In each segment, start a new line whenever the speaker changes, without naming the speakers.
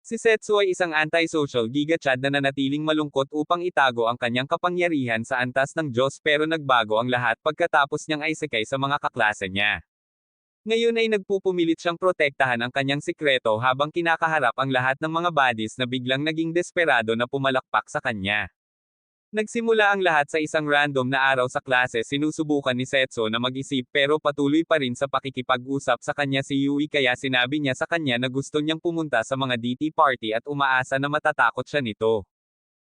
Si Setsu ay isang anti-social gigachad na nanatiling malungkot upang itago ang kanyang kapangyarihan sa antas ng Diyos pero nagbago ang lahat pagkatapos niyang isekay sa mga kaklase niya. Ngayon ay nagpupumilit siyang protektahan ang kanyang sikreto habang kinakaharap ang lahat ng mga badis na biglang naging desperado na pumalakpak sa kanya. Nagsimula ang lahat sa isang random na araw sa klase. Sinusubukan ni Setsu na mag-isip pero patuloy pa rin sa pakikipag-usap sa kanya si Yui kaya sinabi niya sa kanya na gusto niyang pumunta sa mga DT party at umaasa na matatakot siya nito.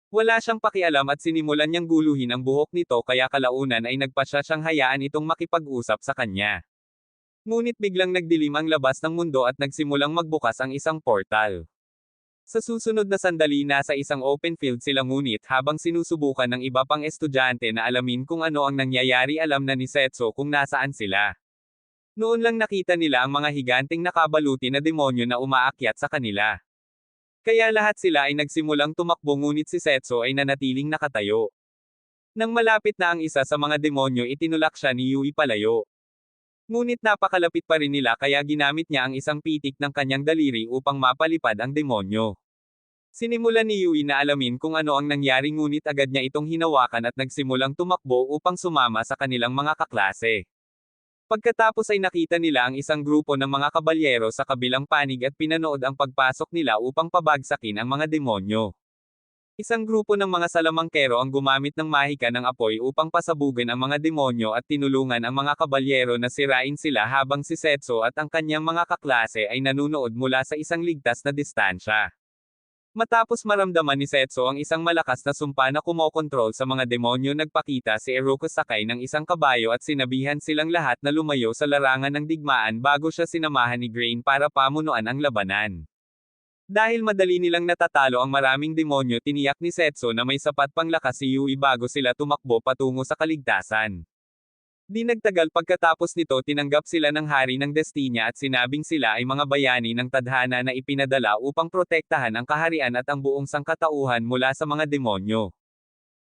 Wala siyang pakialam at sinimulan niyang guluhin ang buhok nito kaya kalaunan ay nagpasya siyang hayaan itong makipag-usap sa kanya. Ngunit biglang nagdilim ang labas ng mundo at nagsimulang magbukas ang isang portal. Sa susunod na sandali nasa isang open field sila ngunit habang sinusubukan ng iba pang estudyante na alamin kung ano ang nangyayari alam na ni Setsu kung nasaan sila. Noon lang nakita nila ang mga higanting nakabaluti na demonyo na umaakyat sa kanila. Kaya lahat sila ay nagsimulang tumakbo ngunit si Setsu ay nanatiling nakatayo. Nang malapit na ang isa sa mga demonyo itinulak siya ni Yui palayo. Ngunit napakalapit pa rin nila kaya ginamit niya ang isang pitik ng kanyang daliri upang mapalipad ang demonyo. Sinimulan ni Yui na alamin kung ano ang nangyari ngunit agad niya itong hinawakan at nagsimulang tumakbo upang sumama sa kanilang mga kaklase. Pagkatapos ay nakita nila ang isang grupo ng mga kabalyero sa kabilang panig at pinanood ang pagpasok nila upang pabagsakin ang mga demonyo. Isang grupo ng mga salamangkero ang gumamit ng mahika ng apoy upang pasabugan ang mga demonyo at tinulungan ang mga kabalyero na sirain sila habang si Setsu at ang kanyang mga kaklase ay nanunood mula sa isang ligtas na distansya. Matapos maramdaman ni Setsu ang isang malakas na sumpa na kumokontrol sa mga demonyo nagpakita si Iruka sakay ng isang kabayo at sinabihan silang lahat na lumayo sa larangan ng digmaan bago siya sinamahan ni Grain para pamunuan ang labanan. Dahil madali nilang natatalo ang maraming demonyo tiniyak ni Setsu na may sapat pang lakas si Yui bago sila tumakbo patungo sa kaligtasan. Di nagtagal pagkatapos nito tinanggap sila ng hari ng Destinia at sinabing sila ay mga bayani ng tadhana na ipinadala upang protektahan ang kaharian at ang buong sangkatauhan mula sa mga demonyo.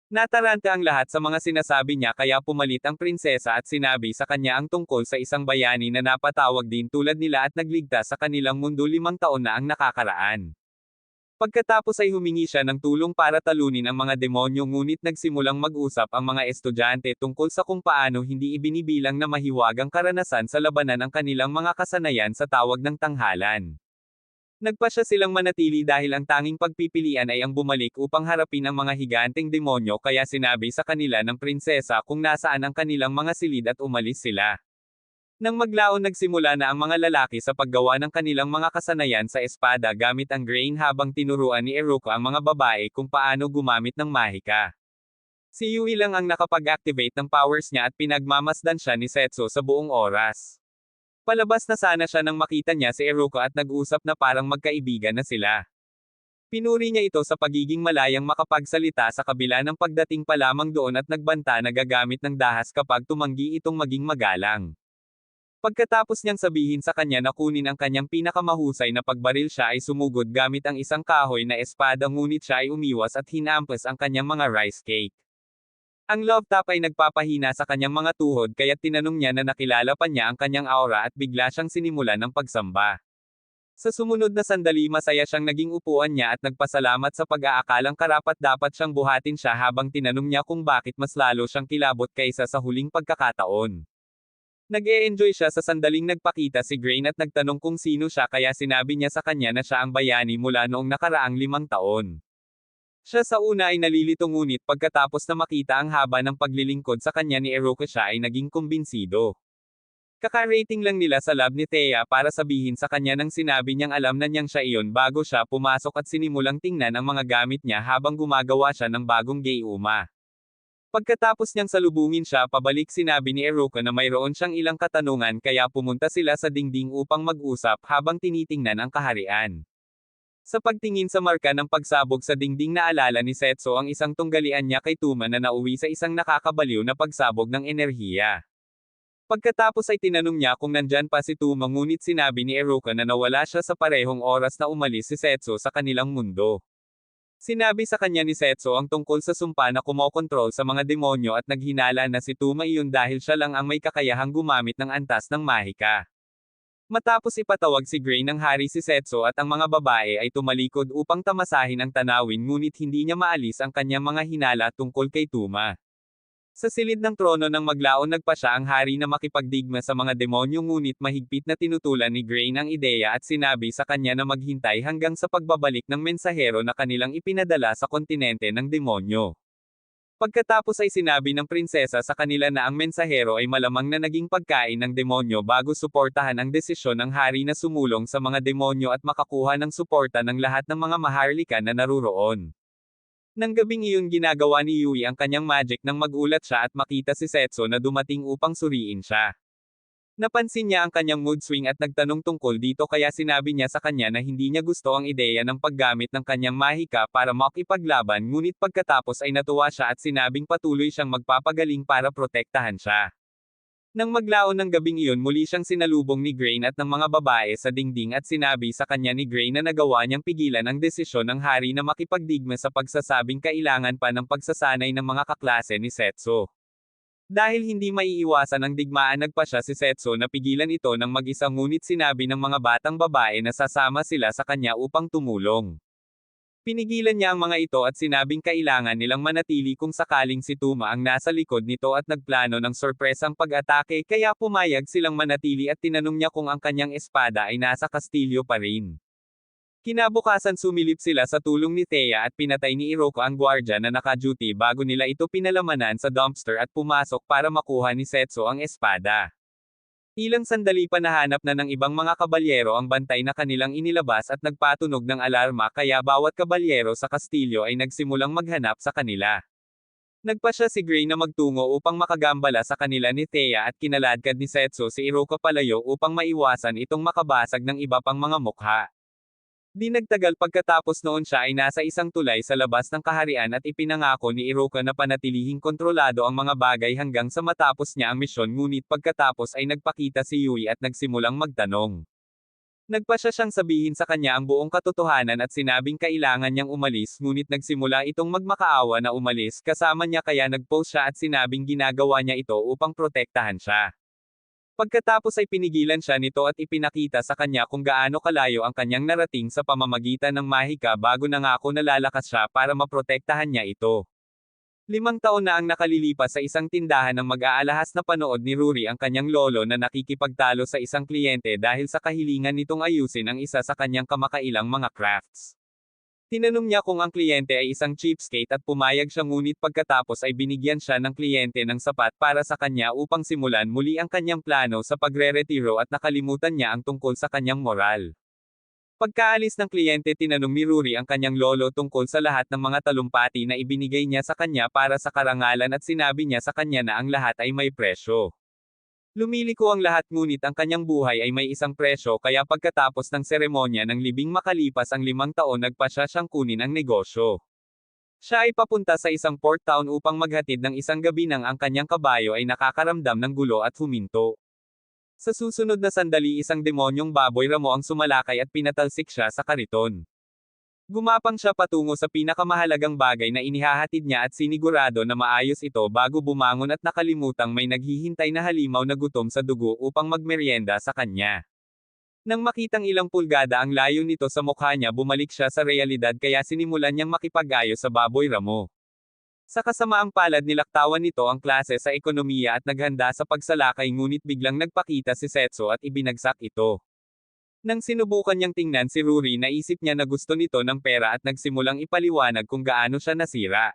Nataranta ang lahat sa mga sinasabi niya kaya pumalit ang prinsesa at sinabi sa kanya ang tungkol sa isang bayani na napatawag din tulad nila at nagligtas sa kanilang mundo 5 taon na ang nakakaraan. Pagkatapos ay humingi siya ng tulong para talunin ang mga demonyo ngunit nagsimulang mag-usap ang mga estudyante tungkol sa kung paano hindi ibinibilang na mahiwagang karanasan sa labanan ang kanilang mga kasanayan sa tawag ng tanghalan. Nagpasya silang manatili dahil ang tanging pagpipilian ay ang bumalik upang harapin ang mga higanteng demonyo kaya sinabi sa kanila ng prinsesa kung nasaan ang kanilang mga silid at umalis sila. Nang maglaon nagsimula na ang mga lalaki sa paggawa ng kanilang mga kasanayan sa espada gamit ang grain habang tinuruan ni Iruka ang mga babae kung paano gumamit ng mahika. Si Yui lang ang nakapag-activate ng powers niya at pinagmamasdan siya ni Setsu sa buong oras. Palabas na sana siya nang makita niya si Iruka at nag-usap na parang magkaibigan na sila. Pinuri niya ito sa pagiging malayang makapagsalita sa kabila ng pagdating pa lamang doon at nagbanta na gagamit ng dahas kapag tumanggi itong maging magalang. Pagkatapos niyang sabihin sa kanya na kunin ang kanyang pinakamahusay na pagbaril siya ay sumugod gamit ang isang kahoy na espada ngunit siya ay umiwas at hinampas ang kanyang mga rice cake. Ang love tap ay nagpapahina sa kanyang mga tuhod kaya't tinanong niya na nakilala pa niya ang kanyang aura at bigla siyang sinimulan ng pagsamba. Sa sumunod na sandali masaya siyang naging upuan niya at nagpasalamat sa pag-aakalang karapat-dapat siyang buhatin siya habang tinanong niya kung bakit mas lalo siyang kilabot kaysa sa huling pagkakataon. Nag-e-enjoy siya sa sandaling nagpakita si Grain at nagtanong kung sino siya kaya sinabi niya sa kanya na siya ang bayani mula noong nakaraang 5 taon. Siya sa una ay nalilito ngunit pagkatapos na makita ang haba ng paglilingkod sa kanya ni Iruka siya ay naging kumbinsido. Kaka-rating lang nila sa lab ni Thea para sabihin sa kanya nang sinabi niyang alam na niyang siya iyon bago siya pumasok at sinimulang tingnan ang mga gamit niya habang gumagawa siya ng bagong gayuma. Pagkatapos niyang salubungin siya pabalik sinabi ni Iruka na mayroon siyang ilang katanungan kaya pumunta sila sa dingding upang mag-usap habang tinitingnan ang kaharian. Sa pagtingin sa marka ng pagsabog sa dingding naalala ni Setsu ang isang tunggalian niya kay Tuma na nauwi sa isang nakakabaliw na pagsabog ng enerhiya. Pagkatapos ay tinanong niya kung nandyan pa si Tuma ngunit sinabi ni Iruka na nawala siya sa parehong oras na umalis si Setsu sa kanilang mundo. Sinabi sa kanya ni Setsu ang tungkol sa sumpa na kumokontrol sa mga demonyo at naghinala na si Tuma iyon dahil siya lang ang may kakayahang gumamit ng antas ng mahika. Matapos ipatawag si Gray ng hari si Setso at ang mga babae ay tumalikod upang tamasahin ang tanawin ngunit hindi niya maalis ang kanyang mga hinala tungkol kay Tuma. Sa silid ng trono ng maglaon nagpa siya ang hari na makipagdigma sa mga demonyo ngunit mahigpit na tinutulan ni Gray ang ideya at sinabi sa kanya na maghintay hanggang sa pagbabalik ng mensahero na kanilang ipinadala sa kontinente ng demonyo. Pagkatapos ay sinabi ng prinsesa sa kanila na ang mensahero ay malamang na naging pagkain ng demonyo bago suportahan ang desisyon ng hari na sumulong sa mga demonyo at makakuha ng suporta ng lahat ng mga maharlika na naruroon. Nang gabing iyon ginagawa ni Yui ang kanyang magic nang magulat siya at makita si Setso na dumating upang suriin siya. Napansin niya ang kanyang mood swing at nagtanong tungkol dito kaya sinabi niya sa kanya na hindi niya gusto ang ideya ng paggamit ng kanyang mahika para makipaglaban ngunit pagkatapos ay natuwa siya at sinabing patuloy siyang magpapagaling para protektahan siya. Nang maglaon ng gabing iyon muli siyang sinalubong ni Grain at ng mga babae sa dingding at sinabi sa kanya ni Grain na nagawa niyang pigilan ang desisyon ng hari na makipagdigma sa pagsasabing kailangan pa ng pagsasanay ng mga kaklase ni Setso. Dahil hindi maiiwasan ang digmaan nagpa siya si Setso na pigilan ito ng mag-isa ngunit sinabi ng mga batang babae na sasama sila sa kanya upang tumulong. Pinigilan niya ang mga ito at sinabing kailangan nilang manatili kung sakaling si Tuma ang nasa likod nito at nagplano ng sorpresang pag-atake kaya pumayag silang manatili at tinanong niya kung ang kanyang espada ay nasa kastilyo pa rin. Kinabukasan sumilip sila sa tulong ni Thea at pinatay ni Iroka ang gwardya na naka-duty bago nila ito pinalamanan sa dumpster at pumasok para makuha ni Setso ang espada. Ilang sandali pa nahanap na ng ibang mga kabalyero ang bantay na kanilang inilabas at nagpatunog ng alarma kaya bawat kabalyero sa kastilyo ay nagsimulang maghanap sa kanila. Nagpa siya si Gray na magtungo upang makagambala sa kanila ni Thea at kinaladkad ni Setso si Iroka palayo upang maiwasan itong makabasag ng iba pang mga mukha. Di nagtagal pagkatapos noon siya ay nasa isang tulay sa labas ng kaharian at ipinangako ni Iroka na panatilihing kontrolado ang mga bagay hanggang sa matapos niya ang misyon ngunit pagkatapos ay nagpakita si Yui at nagsimulang magtanong. Nagpa siya siyang sabihin sa kanya ang buong katotohanan at sinabing kailangan niyang umalis ngunit nagsimula itong magmakaawa na umalis kasama niya kaya nagpost siya at sinabing ginagawa niya ito upang protektahan siya. Pagkatapos ay pinigilan siya nito at ipinakita sa kanya kung gaano kalayo ang kanyang narating sa pamamagitan ng mahika bago nangako na lalakas siya para maprotektahan niya ito. 5 taon na ang nakalilipas sa isang tindahan ng mag-aalahas na panood ni Ruri ang kanyang lolo na nakikipagtalo sa isang kliyente dahil sa kahilingan nitong ayusin ang isa sa kanyang kamakailang mga crafts. Tinanong niya kung ang kliyente ay isang cheapskate at pumayag siya ngunit pagkatapos ay binigyan siya ng kliyente ng sapat para sa kanya upang simulan muli ang kanyang plano sa pagre-retiro at nakalimutan niya ang tungkol sa kanyang moral. Pagkaalis ng kliyente tinanong ni Ruri ang kanyang lolo tungkol sa lahat ng mga talumpati na ibinigay niya sa kanya para sa karangalan at sinabi niya sa kanya na ang lahat ay may presyo. Lumiliko ang lahat ngunit ang kanyang buhay ay may isang presyo kaya pagkatapos ng seremonya ng libing makalipas ang 5 taon nagpa siya siyang kunin ang negosyo. Siya ay papunta sa isang port town upang maghatid ng isang gabi nang ang kanyang kabayo ay nakakaramdam ng gulo at huminto. Sa susunod na sandali isang demonyong baboy ramo ang sumalakay at pinatalsik siya sa kariton. Gumapang siya patungo sa pinakamahalagang bagay na inihahatid niya at sinigurado na maayos ito bago bumangon at nakalimutang may naghihintay na halimaw na gutom sa dugo upang magmeryenda sa kanya. Nang makitang ilang pulgada ang layo nito sa mukha niya bumalik siya sa realidad kaya sinimulan niyang makipag-ayos sa baboy ramo. Sa kasamaang palad nilaktawan nito ang klase sa ekonomiya at naghanda sa pagsalakay ngunit biglang nagpakita si Setso at ibinagsak ito. Nang sinubukan niyang tingnan si Ruri naisip niya na gusto nito ng pera at nagsimulang ipaliwanag kung gaano siya nasira.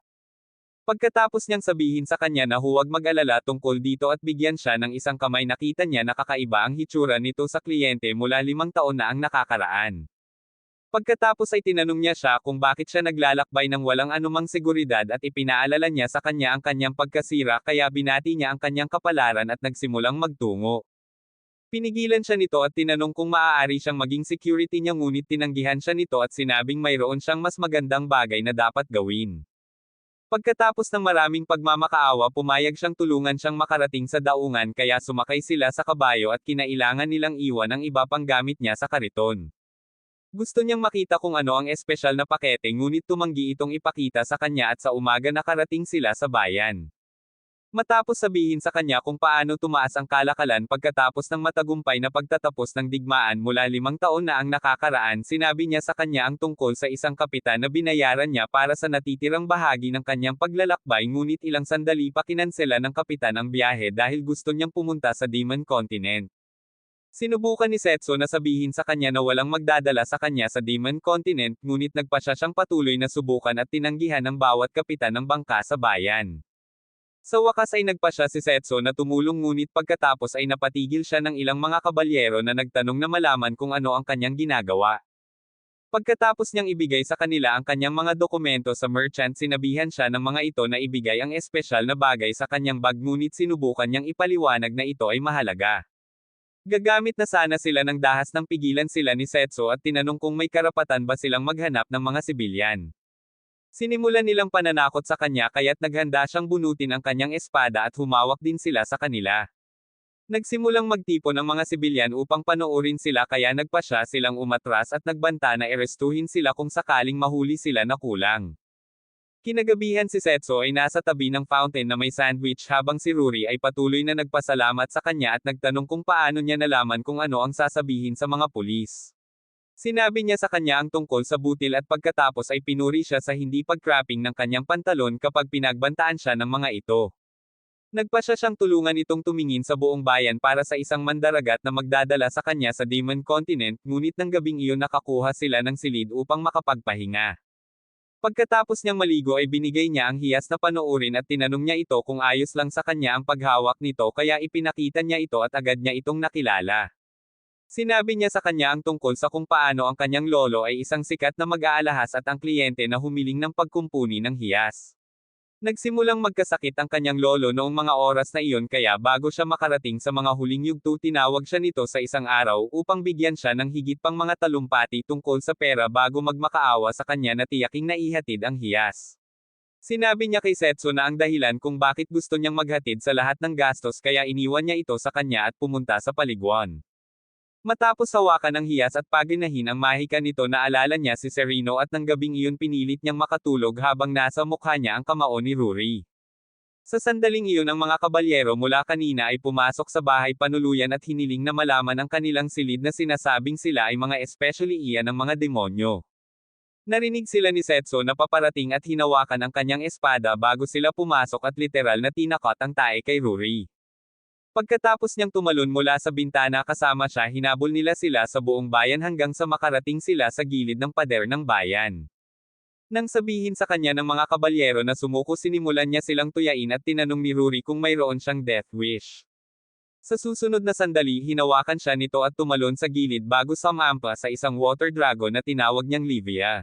Pagkatapos niyang sabihin sa kanya na huwag mag-alala tungkol dito at bigyan siya ng isang kamay nakita niya na kakaiba ang hitsura nito sa kliyente mula 5 taon na ang nakakaraan. Pagkatapos ay tinanong niya siya kung bakit siya naglalakbay ng walang anumang seguridad at ipinaalala niya sa kanya ang kanyang pagkasira kaya binati niya ang kanyang kapalaran at nagsimulang magtungo. Pinigilan siya nito at tinanong kung maaari siyang maging security niya ngunit tinanggihan siya nito at sinabing mayroon siyang mas magandang bagay na dapat gawin. Pagkatapos ng maraming pagmamakaawa pumayag siyang tulungan siyang makarating sa daungan kaya sumakay sila sa kabayo at kinailangan nilang iwan ang iba pang gamit niya sa kariton. Gusto niyang makita kung ano ang espesyal na pakete ngunit tumanggi itong ipakita sa kanya at sa umaga nakarating sila sa bayan. Matapos sabihin sa kanya kung paano tumaas ang kalakalan pagkatapos ng matagumpay na pagtatapos ng digmaan mula 5 taon na ang nakakaraan, sinabi niya sa kanya ang tungkol sa isang kapitan na binayaran niya para sa natitirang bahagi ng kanyang paglalakbay, ngunit ilang sandali pa kinansela ng kapitan ang biyahe dahil gusto niyang pumunta sa Demon Continent. Sinubukan ni Setso na sabihin sa kanya na walang magdadala sa kanya sa Demon Continent, ngunit nagpasya siyang patuloy na subukan at tinanggihan ng bawat kapitan ng bangka sa bayan. Sa wakas ay nagpasya si Setso na tumulong, ngunit pagkatapos ay napatigil siya ng ilang mga kabalyero na nagtanong na malaman kung ano ang kanyang ginagawa. Pagkatapos niyang ibigay sa kanila ang kanyang mga dokumento sa merchant, sinabihan siya ng mga ito na ibigay ang espesyal na bagay sa kanyang bag, ngunit sinubukan niyang ipaliwanag na ito ay mahalaga. Gagamit na sana sila ng dahas nang pigilan sila ni Setso at tinanong kung may karapatan ba silang maghanap ng mga sibilyan. Sinimulan nilang pananakot sa kanya kaya't naghanda siyang bunutin ang kanyang espada at humawak din sila sa kanila. Nagsimulang magtipon ang mga sibilyan upang panoorin sila, kaya nagpasya silang umatras at nagbanta na arestuhin sila kung sakaling mahuli sila na kulang. Kinagabihan si Setso ay nasa tabi ng fountain na may sandwich habang si Ruri ay patuloy na nagpasalamat sa kanya at nagtanong kung paano niya nalaman kung ano ang sasabihin sa mga pulis. Sinabi niya sa kanya ang tungkol sa butil at pagkatapos ay pinuri siya sa hindi pag-cropping ng kanyang pantalon kapag pinagbantaan siya ng mga ito. Nagpasya siyang tulungan itong tumingin sa buong bayan para sa isang mandaragat na magdadala sa kanya sa Demon Continent, ngunit ng gabing iyon nakakuha sila ng silid upang makapagpahinga. Pagkatapos niyang maligo ay binigay niya ang hiyas na panoorin at tinanong niya ito kung ayos lang sa kanya ang paghawak nito, kaya ipinakita niya ito at agad niya itong nakilala. Sinabi niya sa kanya ang tungkol sa kung paano ang kanyang lolo ay isang sikat na mag-aalahas at ang kliyente na humiling ng pagkumpuni ng hiyas. Nagsimulang magkasakit ang kanyang lolo noong mga oras na iyon, kaya bago siya makarating sa mga huling yugto tinawag siya nito sa isang araw upang bigyan siya ng higit pang mga talumpati tungkol sa pera bago magmakaawa sa kanya na tiyaking naihatid ang hiyas. Sinabi niya kay Setso na ang dahilan kung bakit gusto niyang maghatid sa lahat ng gastos, kaya iniwan niya ito sa kanya at pumunta sa paliguan. Matapos hawakan ang hiyas at paginahin ang mahika nito, naalala niya si Sereno at ng gabing iyon pinilit niyang makatulog habang nasa mukha niya ang kamao ni Ruri. Sa sandaling iyon ang mga kabalyero mula kanina ay pumasok sa bahay panuluyan at hiniling na malaman ang kanilang silid na sinasabing sila ay mga especially iyan ng mga demonyo. Narinig sila ni Setso na paparating at hinawakan ang kanyang espada bago sila pumasok at literal na tinakot ang tae kay Ruri. Pagkatapos niyang tumalon mula sa bintana kasama siya, hinabol nila sila sa buong bayan hanggang sa makarating sila sa gilid ng pader ng bayan. Nang sabihin sa kanya ng mga kabalyero na sumuko, sinimulan niya silang tuyain at tinanong ni Ruri kung mayroon siyang death wish. Sa susunod na sandali hinawakan siya nito at tumalon sa gilid bago sumampa sa isang water dragon na tinawag niyang Livia.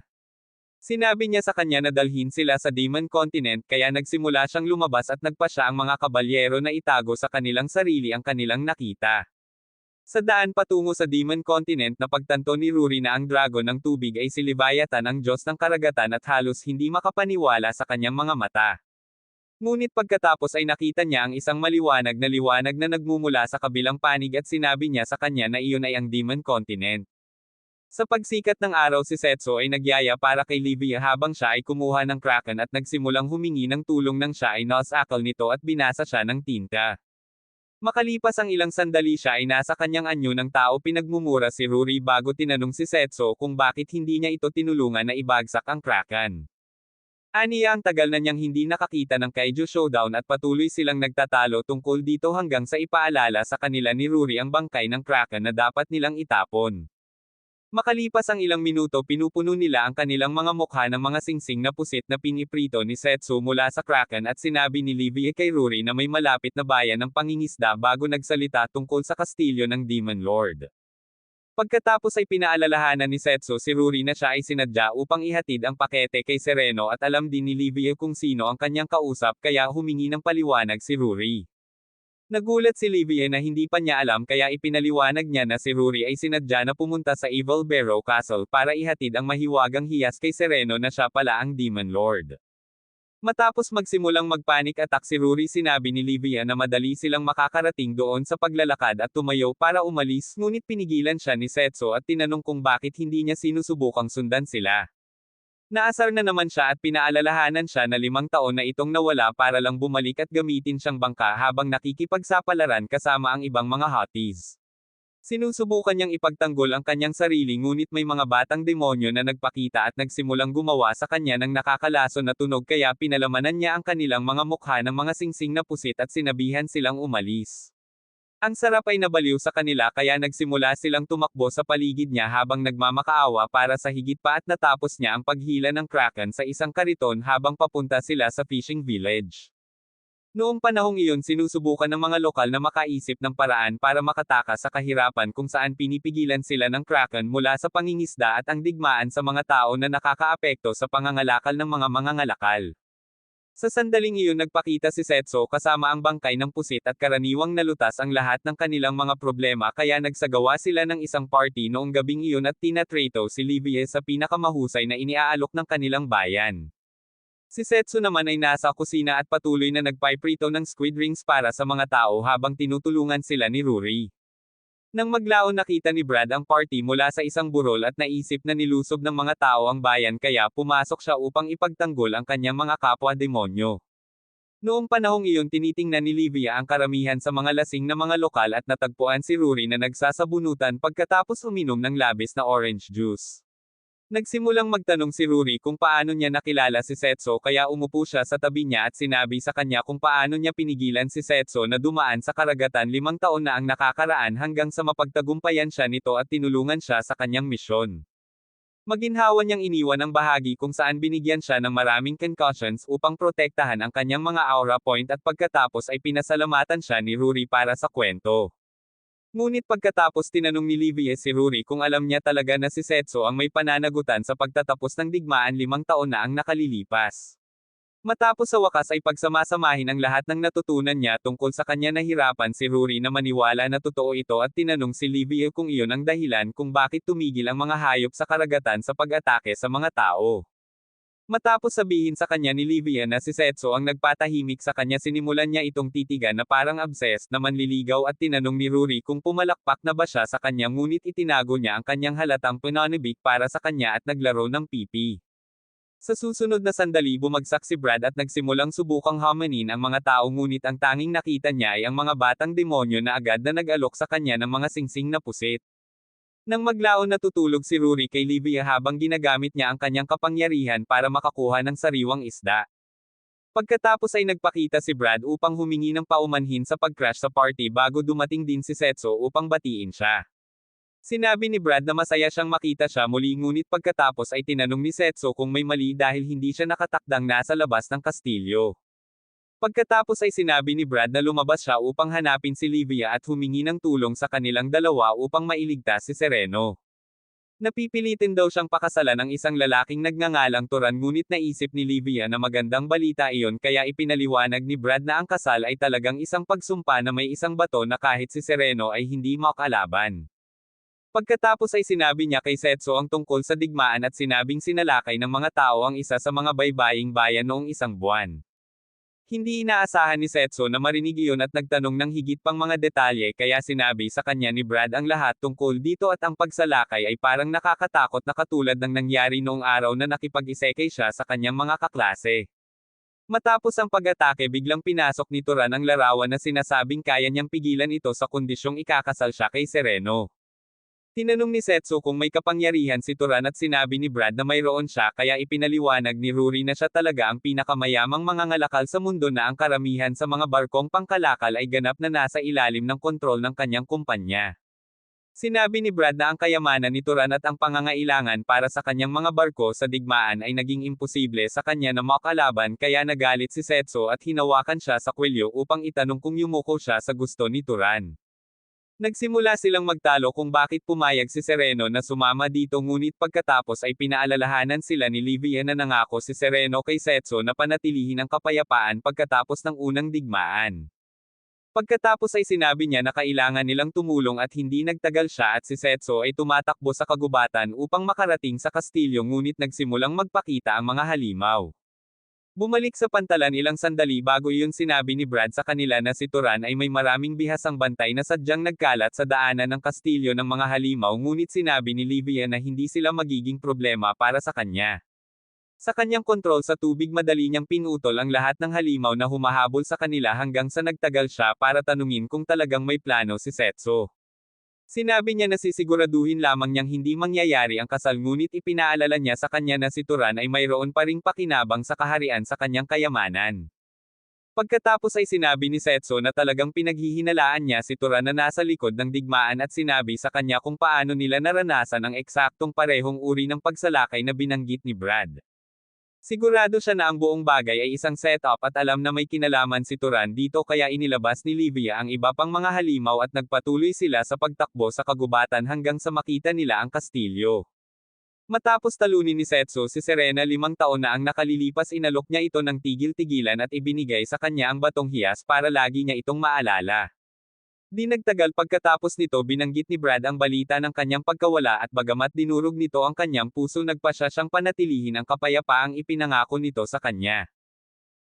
Sinabi niya sa kanya na dalhin sila sa Demon Continent, kaya nagsimula siyang lumabas at nagpasya ang mga kabalyero na itago sa kanilang sarili ang kanilang nakita. Sa daan patungo sa Demon Continent, napagtanto ni Ruri na ang dragon ng tubig ay si Leviathan, ang Diyos ng karagatan, at halos hindi makapaniwala sa kanyang mga mata. Ngunit pagkatapos ay nakita niya ang isang maliwanag na nagmumula sa kabilang panig at sinabi niya sa kanya na iyon ay ang Demon Continent. Sa pagsikat ng araw si Setso ay nagyaya para kay Livia habang siya ay kumuha ng kraken at nagsimulang humingi ng tulong nang siya ay nasakal nito at binasa siya ng tinta. Makalipas ang ilang sandali siya ay nasa kanyang anyo ng tao. Pinagmumura si Ruri bago tinanong si Setso kung bakit hindi niya ito tinulungan na ibagsak ang kraken. Aniya ang tagal na niyang hindi nakakita ng Kaiju Showdown at patuloy silang nagtatalo tungkol dito hanggang sa ipaalala sa kanila ni Ruri ang bangkay ng kraken na dapat nilang itapon. Makalipas ang ilang minuto, pinupuno nila ang kanilang mga mukha ng mga singsing na pusit na piniprito ni Setsu mula sa kraken at sinabi ni Livia kay Ruri na may malapit na bayan ng pangingisda bago nagsalita tungkol sa kastilyo ng Demon Lord. Pagkatapos ay pinaalalahanan ni Setsu si Ruri na siya ay sinadya upang ihatid ang pakete kay Sereno at alam din ni Livia kung sino ang kanyang kausap, kaya humingi ng paliwanag si Ruri. Nagulat si Livia na hindi pa niya alam, kaya ipinaliwanag niya na si Ruri ay sinadya na pumunta sa Evil Barrow Castle para ihatid ang mahiwagang hiyas kay Sereno na siya pala ang Demon Lord. Matapos magsimulang magpanic attack si Ruri, sinabi ni Livia na madali silang makakarating doon sa paglalakad at tumayo para umalis, ngunit pinigilan siya ni Setsu at tinanong kung bakit hindi niya sinusubukang sundan sila. Naasar na naman siya at pinaalalahanan siya na 5 taon na itong nawala para lang bumalik at gamitin siyang bangka habang nakikipagsapalaran kasama ang ibang mga hotties. Sinusubukan niyang ipagtanggol ang kanyang sarili ngunit may mga batang demonyo na nagpakita at nagsimulang gumawa sa kanya ng nakakalason na tunog kaya pinalamanan niya ang kanilang mga mukha ng mga singsing na pusit at sinabihan silang umalis. Ang sarap ay nabaliw sa kanila kaya nagsimula silang tumakbo sa paligid niya habang nagmamakaawa para sa higit pa at natapos niya ang paghila ng Kraken sa isang kariton habang papunta sila sa fishing village. Noong panahong iyon sinusubukan ng mga lokal na makaisip ng paraan para makatakas sa kahirapan kung saan pinipigilan sila ng Kraken mula sa pangingisda at ang digmaan sa mga tao na nakakaapekto sa pangangalakal ng mga mangangalakal. Sa sandaling iyon nagpakita si Setso kasama ang bangkay ng pusit at karaniwang nalutas ang lahat ng kanilang mga problema kaya nagsagawa sila ng isang party noong gabing iyon at tinatrato si Livie sa pinakamahusay na iniaalok ng kanilang bayan. Si Setsu naman ay nasa kusina at patuloy na nagpiprito ng squid rings para sa mga tao habang tinutulungan sila ni Ruri. Nang maglaon nakita ni Brad ang party mula sa isang burol at naisip na nilusob ng mga tao ang bayan kaya pumasok siya upang ipagtanggol ang kanyang mga kapwa-demonyo. Noong panahong iyon tinitingnan ni Livia ang karamihan sa mga lasing na mga lokal at natagpuan si Ruri na nagsasabunutan pagkatapos uminom ng labis na orange juice. Nagsimulang magtanong si Ruri kung paano niya nakilala si Setso kaya umupo siya sa tabi niya at sinabi sa kanya kung paano niya pinigilan si Setso na dumaan sa karagatan 5 taon na ang nakakaraan hanggang sa mapagtagumpayan siya nito at tinulungan siya sa kanyang misyon. Maginhawa niyang iniwan ang bahagi kung saan binigyan siya ng maraming concussions upang protektahan ang kanyang mga aura point at pagkatapos ay pinasalamatan siya ni Ruri para sa kwento. Ngunit pagkatapos tinanong ni Livie si Ruri kung alam niya talaga na si Setso ang may pananagutan sa pagtatapos ng digmaan 5 taon na ang nakalilipas. Matapos sa wakas ay pagsamasamahin ang lahat ng natutunan niya tungkol sa kanya nahirapan si Ruri na maniwala na totoo ito at tinanong si Livie kung iyon ang dahilan kung bakit tumigil ang mga hayop sa karagatan sa pag-atake sa mga tao. Matapos sabihin sa kanya ni Livia na si Setso ang nagpatahimik sa kanya sinimulan niya itong titigan na parang obsessed na manliligaw at tinanong ni Ruri kung pumalakpak na ba siya sa kanya ngunit itinago niya ang kanyang halatang pananibik para sa kanya at naglaro ng pipi. Sa susunod na sandali bumagsak si Brad at nagsimulang subukang hamanin ang mga tao ngunit ang tanging nakita niya ay ang mga batang demonyo na agad na nag-alok sa kanya ng mga singsing na pusit. Nang maglaon natutulog si Ruri kay Livia habang ginagamit niya ang kanyang kapangyarihan para makakuha ng sariwang isda. Pagkatapos ay nagpakita si Brad upang humingi ng paumanhin sa pag-crash sa party bago dumating din si Setso upang batiin siya. Sinabi ni Brad na masaya siyang makita siya muli ngunit pagkatapos ay tinanong ni Setso kung may mali dahil hindi siya nakatakdang nasa labas ng kastilyo. Pagkatapos ay sinabi ni Brad na lumabas siya upang hanapin si Livia at humingi ng tulong sa kanilang dalawa upang mailigtas si Sereno. Napipilitin daw siyang pakasalan ng isang lalaking nagngangalang Turan ngunit naisip ni Livia na magandang balita iyon kaya ipinaliwanag ni Brad na ang kasal ay talagang isang pagsumpa na may isang bato na kahit si Sereno ay hindi makalaban. Pagkatapos ay sinabi niya kay Setso ang tungkol sa digmaan at sinabing sinalakay ng mga tao ang isa sa mga baybaying bayan noong isang buwan. Hindi inaasahan ni Setso na marinig iyon at nagtanong ng higit pang mga detalye kaya sinabi sa kanya ni Brad ang lahat tungkol dito at ang pagsalakay ay parang nakakatakot na katulad ng nangyari noong araw na nakipag-isekay siya sa kanyang mga kaklase. Matapos ang pag-atake biglang pinasok ni Turan ang larawan na sinasabing kaya niyang pigilan ito sa kondisyong ikakasal siya kay Sereno. Tinanong ni Setso kung may kapangyarihan si Turan at sinabi ni Brad na mayroon siya kaya ipinaliwanag ni Ruri na siya talaga ang pinakamayamang mangangalakal sa mundo na ang karamihan sa mga barkong pangkalakal ay ganap na nasa ilalim ng kontrol ng kanyang kumpanya. Sinabi ni Brad na ang kayamanan ni Turan at ang pangangailangan para sa kanyang mga barko sa digmaan ay naging imposible sa kanya na makalaban kaya nagalit si Setso at hinawakan siya sa kwelyo upang itanong kung yumuko siya sa gusto ni Turan. Nagsimula silang magtalo kung bakit pumayag si Sereno na sumama dito ngunit pagkatapos ay pinaalalahanan sila ni Livia na nangako si Sereno kay Setso na panatilihin ang kapayapaan pagkatapos ng unang digmaan. Pagkatapos ay sinabi niya na kailangan nilang tumulong at hindi nagtagal siya at si Setso ay tumatakbo sa kagubatan upang makarating sa kastilyo ngunit nagsimulang magpakita ang mga halimaw. Bumalik sa pantalan ilang sandali bago iyon sinabi ni Brad sa kanila na si Turan ay may maraming bihasang bantay na sadyang nagkalat sa daanan ng kastilyo ng mga halimaw ngunit sinabi ni Livia na hindi sila magiging problema para sa kanya. Sa kanyang kontrol sa tubig madali niyang pinutol ang lahat ng halimaw na humahabol sa kanila hanggang sa nagtagal siya para tanungin kung talagang may plano si Setsu. Sinabi niya na sisiguraduhin lamang niyang hindi mangyayari ang kasal ngunit ipinaalala niya sa kanya na si Turan ay mayroon pa ring pakinabang sa kaharian sa kanyang kayamanan. Pagkatapos ay sinabi ni Setsu na talagang pinaghihinalaan niya si Turan na nasa likod ng digmaan at sinabi sa kanya kung paano nila naranasan ang eksaktong parehong uri ng pagsalakay na binanggit ni Brad. Sigurado siya na ang buong bagay ay isang setup at alam na may kinalaman si Turan dito kaya inilabas ni Livia ang iba pang mga halimaw at nagpatuloy sila sa pagtakbo sa kagubatan hanggang sa makita nila ang kastilyo. Matapos talunin ni Setsu si Serena 5 taon na ang nakalilipas inalok niya ito ng tigil-tigilan at ibinigay sa kanya ang batong hiyas para lagi niya itong maalala. Di nagtagal pagkatapos nito binanggit ni Brad ang balita ng kanyang pagkawala at bagamat dinurog nito ang kanyang puso nagpasya siyang panatilihin ang kapayapaang ipinangako nito sa kanya.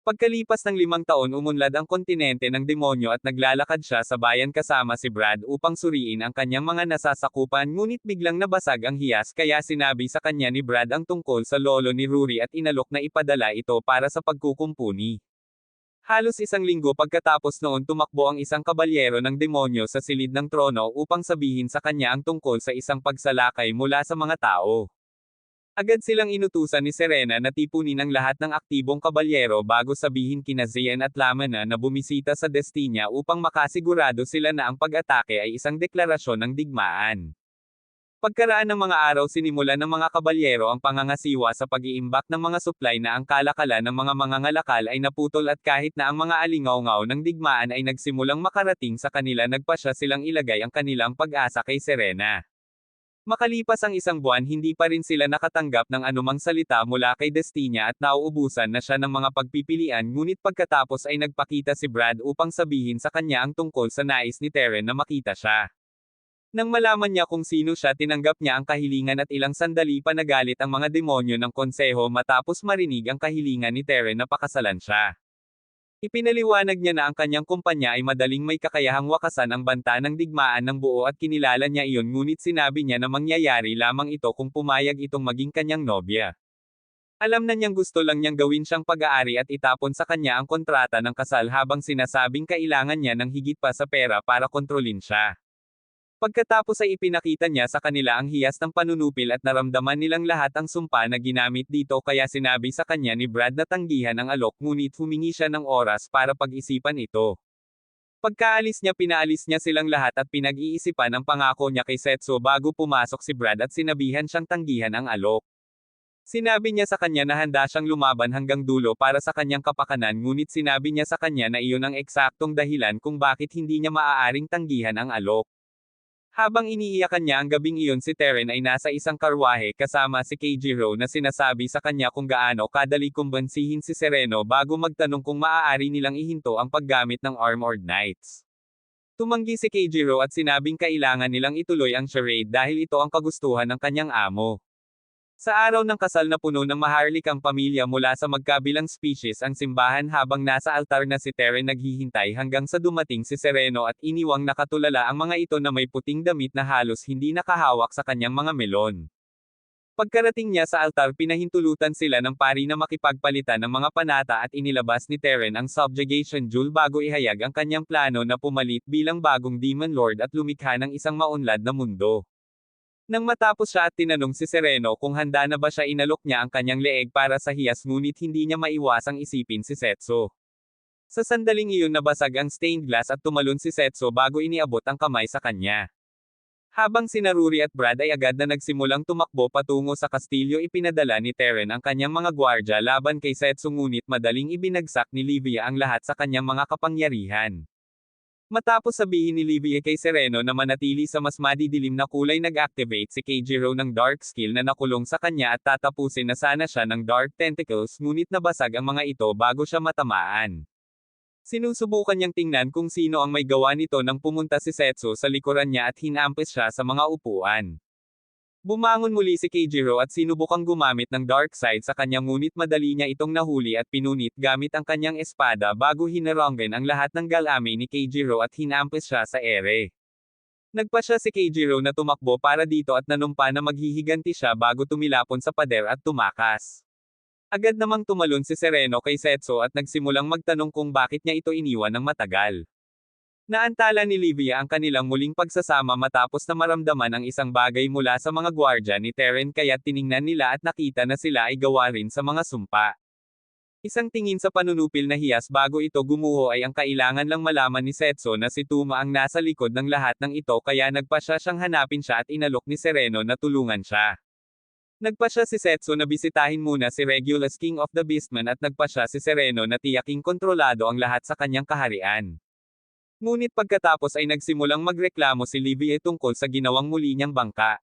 Pagkalipas ng 5 taon umunlad ang kontinente ng demonyo at naglalakad siya sa bayan kasama si Brad upang suriin ang kanyang mga nasasakupan ngunit biglang nabasag ang hiyas kaya sinabi sa kanya ni Brad ang tungkol sa lolo ni Rory at inalok na ipadala ito para sa pagkukumpuni. Halos isang linggo pagkatapos noon tumakbo ang isang kabalyero ng demonyo sa silid ng trono upang sabihin sa kanya ang tungkol sa isang pagsalakay mula sa mga tao. Agad silang inutusan ni Serena na tipunin ang lahat ng aktibong kabalyero bago sabihin kina Zian at Lamana na bumisita sa Destinia upang makasigurado sila na ang pag-atake ay isang deklarasyon ng digmaan. Pagkaraan ng mga araw sinimulan ng mga kabalyero ang pangangasiwa sa pag-iimbak ng mga supply na ang kalakalan ng mga mangangalakal ay naputol at kahit na ang mga alingaw-ngaw ng digmaan ay nagsimulang makarating sa kanila nagpasya silang ilagay ang kanilang pag-asa kay Serena. Makalipas ang isang buwan hindi pa rin sila nakatanggap ng anumang salita mula kay Destinia at nauubusan na siya ng mga pagpipilian ngunit pagkatapos ay nagpakita si Brad upang sabihin sa kanya ang tungkol sa nais ni Teren na makita siya. Nang malaman niya kung sino siya tinanggap niya ang kahilingan at ilang sandali pa nagalit ang mga demonyo ng konseho matapos marinig ang kahilingan ni Teren na pakasalan siya. Ipinaliwanag niya na ang kanyang kumpanya ay madaling may kakayahang wakasan ang banta ng digmaan ng buo at kinilala niya iyon ngunit sinabi niya na mangyayari lamang ito kung pumayag itong maging kanyang nobya. Alam na niyang gusto lang niyang gawin siyang pag-aari at itapon sa kanya ang kontrata ng kasal habang sinasabing kailangan niya ng higit pa sa pera para kontrolin siya. Pagkatapos ay ipinakita niya sa kanila ang hiyas ng panunupil at naramdaman nilang lahat ang sumpa na ginamit dito kaya sinabi sa kanya ni Brad na tanggihan ang alok ngunit humingi siya ng oras para pag-isipan ito. Pagkaalis niya pinaalis niya silang lahat at pinag-iisipan ang pangako niya kay Setsu bago pumasok si Brad at sinabihan siyang tanggihan ang alok. Sinabi niya sa kanya na handa siyang lumaban hanggang dulo para sa kanyang kapakanan ngunit sinabi niya sa kanya na iyon ang eksaktong dahilan kung bakit hindi niya maaaring tanggihan ang alok. Habang iniiyakan niya ang gabing iyon si Teren ay nasa isang karwahe kasama si Keijiro na sinasabi sa kanya kung gaano kadali kumbansihin si Sereno bago magtanong kung maaari nilang ihinto ang paggamit ng Armored Knights. Tumanggi si Keijiro at sinabing kailangan nilang ituloy ang charade dahil ito ang kagustuhan ng kanyang amo. Sa araw ng kasal na puno ng maharlikang pamilya mula sa magkabilang species ang simbahan habang nasa altar na si Teren naghihintay hanggang sa dumating si Sereno at iniwang nakatulala ang mga ito na may puting damit na halos hindi nakahawak sa kanyang mga melon. Pagkarating niya sa altar pinahintulutan sila ng pari na makipagpalitan ng mga panata at inilabas ni Teren ang subjugation jewel bago ihayag ang kanyang plano na pumalit bilang bagong Demon Lord at lumikha ng isang maunlad na mundo. Nang matapos siya at tinanong si Sereno kung handa na ba siya inalok niya ang kanyang leeg para sa hiyas ngunit hindi niya maiwasang isipin si Setsu. Sa sandaling iyon nabasag ang stained glass at tumalon si Setsu bago iniabot ang kamay sa kanya. Habang sina Rory at Brad ay agad na nagsimulang tumakbo patungo sa kastilyo ipinadala ni Teren ang kanyang mga gwardya laban kay Setsu ngunit madaling ibinagsak ni Livia ang lahat sa kanyang mga kapangyarihan. Matapos sabihin ni Livia kay Sereno na manatili sa mas madidilim na kulay nag-activate si Keijiro ng Dark Skill na nakulong sa kanya at tatapusin na sana siya ng Dark Tentacles ngunit nabasag ang mga ito bago siya matamaan. Sinusubukan niyang tingnan kung sino ang may gawa nito nang pumunta si Setsu sa likuran niya at hinampis siya sa mga upuan. Bumangon muli si Keijiro at sinubukang gumamit ng dark side sa kanya ngunit madali niya itong nahuli at pinunit gamit ang kanyang espada bago hinaranggan ang lahat ng galame ni Keijiro at hinampis siya sa ere. Nagpa siya si Keijiro na tumakbo para dito at nanumpa na maghihiganti siya bago tumilapon sa pader at tumakas. Agad namang tumalon si Sereno kay Setso at nagsimulang magtanong kung bakit niya ito iniwan ng matagal. Naantala ni Livia ang kanilang muling pagsasama matapos na maramdaman ang isang bagay mula sa mga gwardya ni Teren kaya tiningnan nila at nakita na sila ay gawa rin sa mga sumpa. Isang tingin sa panunupil na hiyas bago ito gumuho ay ang kailangan lang malaman ni Setso na si Tuma ang nasa likod ng lahat ng ito kaya nagpasya siyang hanapin siya at inalok ni Sereno na tulungan siya. Nagpasya si Setso na bisitahin muna si Regulus King of the Beastmen at nagpasya si Sereno na tiyaking kontrolado ang lahat sa kanyang kaharian. Ngunit pagkatapos ay nagsimulang magreklamo si Livia tungkol sa ginawang muli niyang bangka.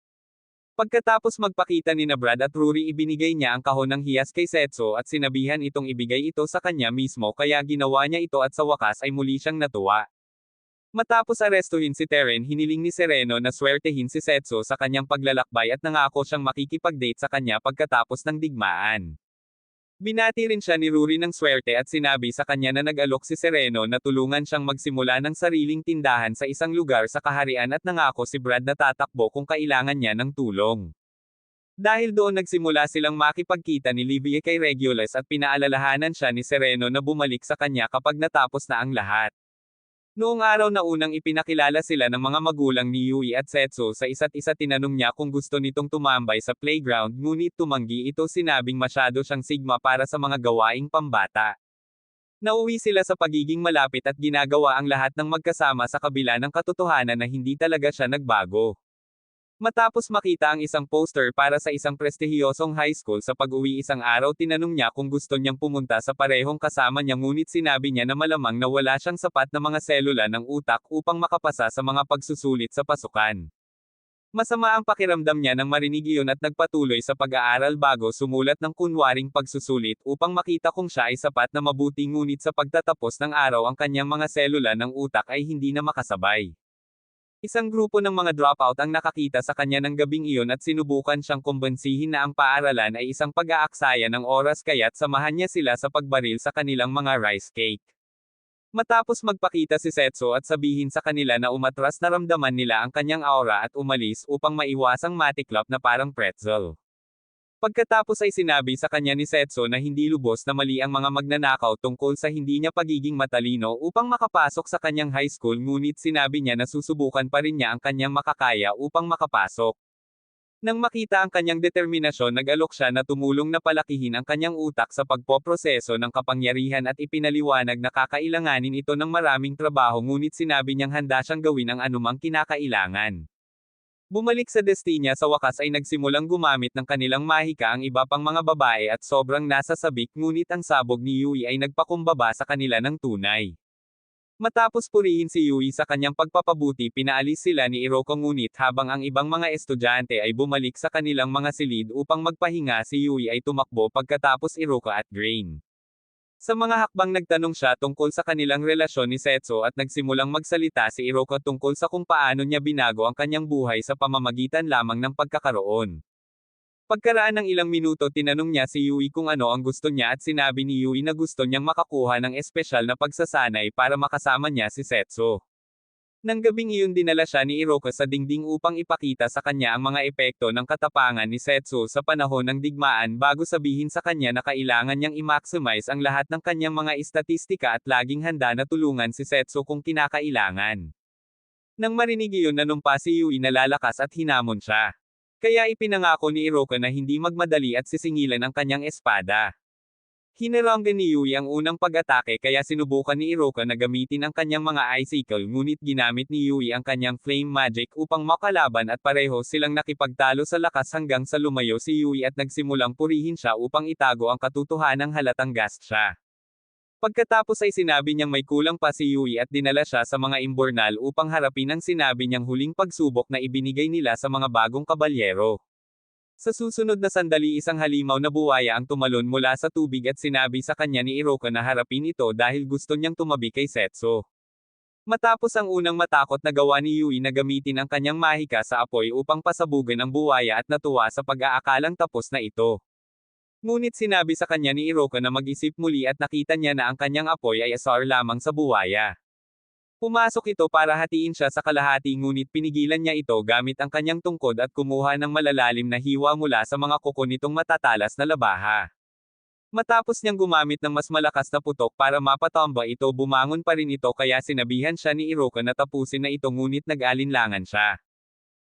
Pagkatapos magpakita ni Brad at Rory ibinigay niya ang kahon ng hiyas kay Setso at sinabihan itong ibigay ito sa kanya mismo kaya ginawa niya ito at sa wakas ay muli siyang natuwa. Matapos arestuhin si Teren hiniling ni Sereno na swertehin si Setso sa kanyang paglalakbay at nangako siyang makikipag-date sa kanya pagkatapos ng digmaan. Binati rin siya ni Rory ng swerte at sinabi sa kanya na nag-alok si Sereno na tulungan siyang magsimula ng sariling tindahan sa isang lugar sa kaharian at nangako si Brad na tatakbo kung kailangan niya ng tulong. Dahil doon nagsimula silang makipagkita ni Livia kay Regulus at pinaalalahanan siya ni Sereno na bumalik sa kanya kapag natapos na ang lahat. Noong araw na unang ipinakilala sila ng mga magulang ni Yui at Setso sa isa't isa tinanong niya kung gusto nitong tumambay sa playground ngunit tumanggi ito sinabing masyado siyang sigma para sa mga gawaing pambata. Nauwi sila sa pagiging malapit at ginagawa ang lahat ng magkasama sa kabila ng katotohanan na hindi talaga siya nagbago. Matapos makita ang isang poster para sa isang prestihiyosong high school sa pag-uwi isang araw tinanong niya kung gusto niyang pumunta sa parehong kasama niya ngunit sinabi niya na malamang na wala siyang sapat na mga selula ng utak upang makapasa sa mga pagsusulit sa pasukan. Masama ang pakiramdam niya nang marinig iyon at nagpatuloy sa pag-aaral bago sumulat ng kunwaring pagsusulit upang makita kung siya ay sapat na mabuti ngunit sa pagtatapos ng araw ang kanyang mga selula ng utak ay hindi na makasabay. Isang grupo ng mga dropout ang nakakita sa kanya ng gabing iyon at sinubukan siyang kumbensihin na ang paaralan ay isang pag-aaksaya ng oras kaya't samahan niya sila sa pagbaril sa kanilang mga rice cake. Matapos magpakita si Setso at sabihin sa kanila na umatras naramdaman nila ang kanyang aura at umalis upang maiwasang matiklop na parang pretzel. Pagkatapos ay sinabi sa kanya ni Setso na hindi lubos na mali ang mga magnanakaw tungkol sa hindi niya pagiging matalino upang makapasok sa kanyang high school ngunit sinabi niya na susubukan pa rin niya ang kanyang makakaya upang makapasok. Nang makita ang kanyang determinasyon nag-alok siya na tumulong na palakihin ang kanyang utak sa pagpoproseso ng kapangyarihan at ipinaliwanag na kakailanganin ito ng maraming trabaho ngunit sinabi niyang handa siyang gawin ang anumang kinakailangan. Bumalik sa Destinia sa wakas ay nagsimulang gumamit ng kanilang mahika ang iba pang mga babae at sobrang nasa sabik ngunit ang sabog ni Yui ay nagpakumbaba sa kanila ng tunay. Matapos purihin si Yui sa kanyang pagpapabuti pinaalis sila ni Iroko ngunit habang ang ibang mga estudyante ay bumalik sa kanilang mga silid upang magpahinga si Yui ay tumakbo pagkatapos Iroka at Grain. Sa mga hakbang nagtanong siya tungkol sa kanilang relasyon ni Setso at nagsimulang magsalita si Iroka tungkol sa kung paano niya binago ang kanyang buhay sa pamamagitan lamang ng pagkakaroon. Pagkaraan ng ilang minuto tinanong niya si Yui kung ano ang gusto niya at sinabi ni Yui na gusto niyang makakuha ng espesyal na pagsasanay para makasama niya si Setso. Nang gabing iyon dinala siya ni Iroka sa dingding upang ipakita sa kanya ang mga epekto ng katapangan ni Setso sa panahon ng digmaan bago sabihin sa kanya na kailangan niyang i-maximize ang lahat ng kanyang mga istatistika at laging handa na tulungan si Setso kung kinakailangan. Nang marinig iyon nanumpa si Yui na lalakas at hinamon siya. Kaya ipinangako ni Iroka na hindi magmadali at sisingilan ang kanyang espada. Hinaranggan ni Yui ang unang pag-atake kaya sinubukan ni Iroka na gamitin ang kanyang mga icicle ngunit ginamit ni Yui ang kanyang flame magic upang makalaban at pareho silang nakipagtalo sa lakas hanggang sa lumayo si Yui at nagsimulang purihin siya upang itago ang katotohanang halatang gast siya. Pagkatapos ay sinabi niyang may kulang pa si Yui at dinala siya sa mga imbornal upang harapin ang sinabi niyang huling pagsubok na ibinigay nila sa mga bagong kabalyero. Sa susunod na sandali isang halimaw na buwaya ang tumalon mula sa tubig at sinabi sa kanya ni Iroka na harapin ito dahil gusto niyang tumabi kay Setso. Matapos ang unang matakot na gawa ni Yui na gamitin ang kanyang mahika sa apoy upang pasabugan ang buwaya at natuwa sa pag-aakalang tapos na ito. Ngunit sinabi sa kanya ni Iroka na mag-isip muli at nakita niya na ang kanyang apoy ay asar lamang sa buwaya. Pumasok ito para hatiin siya sa kalahati ngunit pinigilan niya ito gamit ang kanyang tungkod at kumuha ng malalalim na hiwa mula sa mga kuko nitong matatalas na labaha. Matapos niyang gumamit ng mas malakas na putok para mapatomba ito, bumangon pa rin ito kaya sinabihan siya ni Iroka na tapusin na ito, ngunit nag-alinlangan siya.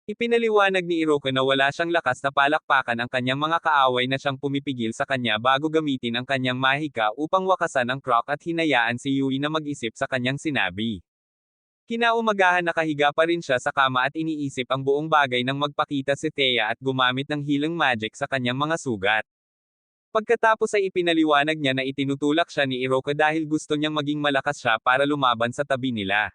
Ipinaliwanag ni Iroka na wala siyang lakas na palakpakan ang kanyang mga kaaway na siyang pumipigil sa kanya bago gamitin ang kanyang mahika upang wakasan ang Croc at hinayaan si Yui na mag-isip sa kanyang sinabi. Kinaumagahan nakahiga pa rin siya sa kama at iniisip ang buong bagay nang magpakita si Thea at gumamit ng healing magic sa kanyang mga sugat. Pagkatapos ay ipinaliwanag niya na itinutulak siya ni Iroka dahil gusto niyang maging malakas siya para lumaban sa tabi nila.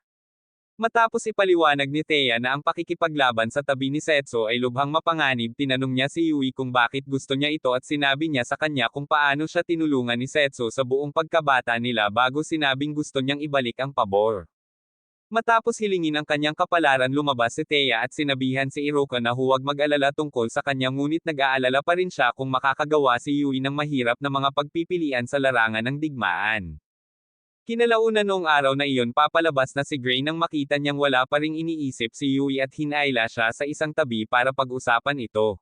Matapos ipaliwanag ni Thea na ang pakikipaglaban sa tabi ni Setsu ay lubhang mapanganib, tinanong niya si Yui kung bakit gusto niya ito at sinabi niya sa kanya kung paano siya tinulungan ni Setsu sa buong pagkabata nila bago sinabing gusto niyang ibalik ang pabor. Matapos hilingin ang kanyang kapalaran, lumabas si Thea at sinabihan si Iroka na huwag mag-alala tungkol sa kanya, ngunit nag-aalala pa rin siya kung makakagawa si Yui ng mahirap na mga pagpipilian sa larangan ng digmaan. Kinalaunan noong araw na iyon, papalabas na si Gray nang makita niyang wala pa ring iniisip si Yui at hinayla siya sa isang tabi para pag-usapan ito.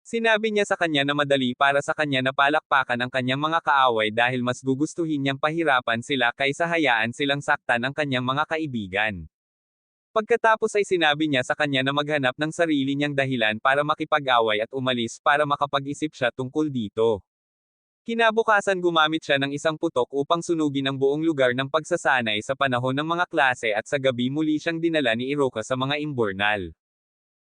Sinabi niya sa kanya na madali para sa kanya na palakpakan ang kanyang mga kaaway dahil mas gugustuhin niyang pahirapan sila kaysa hayaan silang saktan ang kanyang mga kaibigan. Pagkatapos ay sinabi niya sa kanya na maghanap ng sarili niyang dahilan para makipag-away at umalis para makapag-isip siya tungkol dito. Kinabukasan gumamit siya ng isang putok upang sunugin ang buong lugar ng pagsasanay sa panahon ng mga klase at sa gabi muli siyang dinala ni Iroka sa mga imburnal.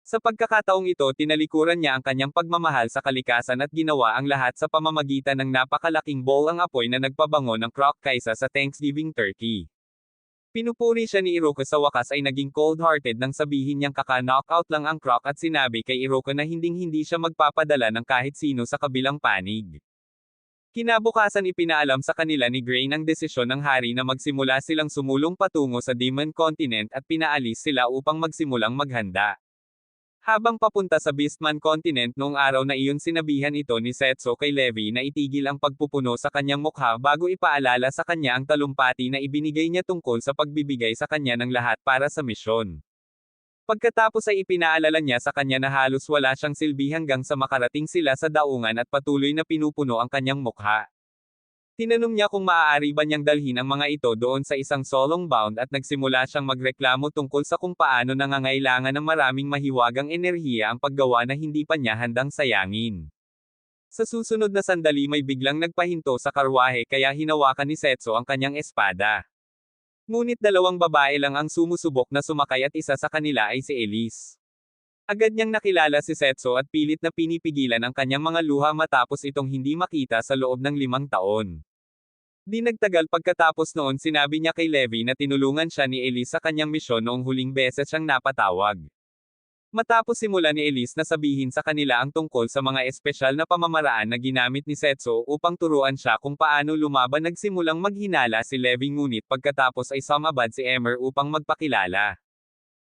Sa pagkakataong ito, tinalikuran niya ang kanyang pagmamahal sa kalikasan at ginawa ang lahat sa pamamagitan ng napakalaking bowl ang apoy na nagpabango ng Croc kaysa sa Thanksgiving turkey. Pinupuri siya ni Iroka, sa wakas ay naging cold-hearted nang sabihin niyang kaka-knockout lang ang Croc at sinabi kay Iroka na hinding-hindi siya magpapadala ng kahit sino sa kabilang panig. Kinabukasan ipinaalam sa kanila ni Gray ang desisyon ng hari na magsimula silang sumulong patungo sa Demon Continent at pinaalis sila upang magsimulang maghanda. Habang papunta sa Beastman Continent noong araw na iyon, sinabihan ito ni Setsu kay Levi na itigil ang pagpupuno sa kanyang mukha bago ipaalala sa kanya ang talumpati na ibinigay niya tungkol sa pagbibigay sa kanya ng lahat para sa misyon. Pagkatapos ay ipinaalala niya sa kanya na halos wala siyang silbi hanggang sa makarating sila sa daungan at patuloy na pinupuno ang kanyang mukha. Tinanong niya kung maaari ba niyang dalhin ang mga ito doon sa isang solong bound at nagsimula siyang magreklamo tungkol sa kung paano nangangailangan ng maraming mahiwagang enerhiya ang paggawa na hindi pa niya handang sayangin. Sa susunod na sandali may biglang nagpahinto sa karwahe kaya hinawakan ni Setsu ang kanyang espada. Ngunit dalawang babae lang ang sumusubok na sumakay at isa sa kanila ay si Elise. Agad niyang nakilala si Setsu at pilit na pinipigilan ang kanyang mga luha matapos itong hindi makita sa loob ng 5 taon. Di nagtagal pagkatapos noon, sinabi niya kay Levi na tinulungan siya ni Elise sa kanyang misyon noong huling beses siyang napatawag. Matapos simula ni Elise na sabihin sa kanila ang tungkol sa mga espesyal na pamamaraan na ginamit ni Setsu upang turuan siya kung paano lumaban, nagsimulang maghinala si Levi, ngunit pagkatapos ay sumabad si Emer upang magpakilala.